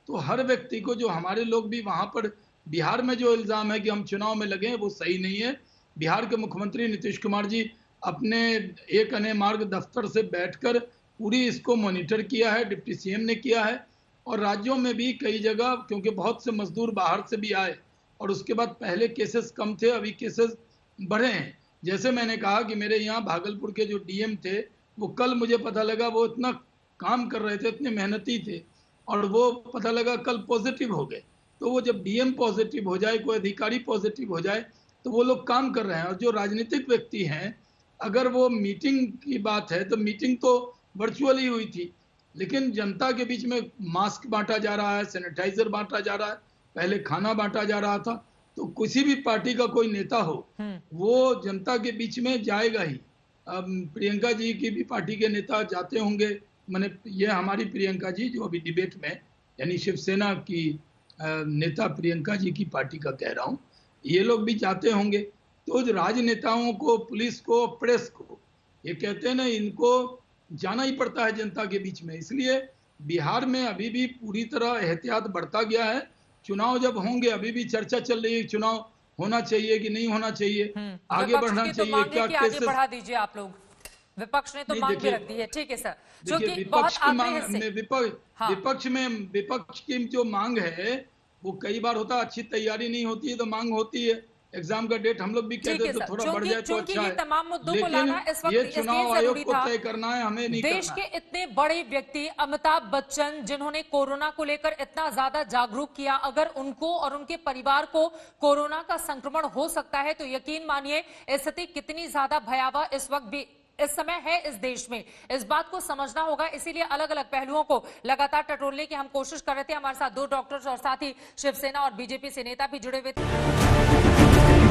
तो हर व्यक्ति को, जो हमारे लोग भी वहां पर बिहार में जो इल्ज़ाम है कि हम चुनाव में लगे हैं वो सही नहीं है। बिहार के मुख्यमंत्री नीतीश कुमार जी अपने एक अने मार्ग दफ्तर से बैठकर पूरी इसको मॉनिटर किया है, डिप्टी सीएम ने किया है, और राज्यों में भी कई जगह, क्योंकि बहुत से मजदूर बाहर से भी आए और उसके बाद पहले केसेस कम थे, अभी केसेस बढ़े हैं। जैसे मैंने कहा कि मेरे यहाँ भागलपुर के जो डीएम थे, वो कल मुझे पता लगा वो इतना काम कर रहे थे, इतने मेहनती थे, और वो पता लगा कल पॉजिटिव हो गए। तो वो जब डीएम पॉजिटिव हो जाए, कोई अधिकारी पॉजिटिव हो जाए, तो वो लोग काम कर रहे हैं। और जो राजनीतिक व्यक्ति हैं, अगर वो मीटिंग की बात है तो मीटिंग तो वर्चुअल ही हुई थी, लेकिन जनता के बीच में मास्क बांटा जा रहा है, सैनिटाइजर बांटा जा रहा है, पहले खाना बांटा जा रहा था। तो किसी भी पार्टी का कोई नेता हो, वो जनता के बीच में जाएगा ही। अब प्रियंका जी की भी पार्टी के नेता जाते होंगे, मैंने ये हमारी प्रियंका जी जो अभी डिबेट में, यानी शिवसेना की नेता प्रियंका जी की पार्टी का कह रहा हूँ, ये लोग भी चाहते होंगे। तो राजनेताओं को, पुलिस को, प्रेस को, ये कहते हैं ना, इनको जाना ही पड़ता है जनता के बीच में। इसलिए बिहार में अभी भी पूरी तरह एहतियात बढ़ता गया है। चुनाव जब होंगे, अभी भी चर्चा चल रही है चुनाव होना चाहिए कि नहीं होना चाहिए, आगे बढ़ना चाहिए, क्या केसेस बढ़ा दीजिए आप लोग। विपक्ष ने तो मांग के रख दी है, ठीक है सर, जो कि बहुत आग्रह से विपक्ष की जो मांग है वो कई बार होता है, अच्छी तैयारी नहीं होती है तो मांग होती है, एग्जाम का डेट हम लोग भी कहते हैं तो थोड़ा बढ़ जाए तो अच्छा है, तमाम मुद्दों को लाना इस वक्त ये चुनाव आयोग को तय करना है, हमें नहीं करना। देश के इतने बड़े व्यक्ति अमिताभ बच्चन, जिन्होंने कोरोना को लेकर इतना ज्यादा जागरूक किया, अगर उनको और उनके परिवार को कोरोना का संक्रमण हो सकता है तो यकीन मानिए स्थिति कितनी ज्यादा भयावह इस वक्त भी इस समय है इस देश में। इस बात को समझना होगा, इसीलिए अलग अलग पहलुओं को लगातार टटोलने की हम कोशिश कर रहे थे। हमारे साथ 2 डॉक्टर्स और साथ ही शिवसेना और बीजेपी से नेता भी जुड़े हुए थे।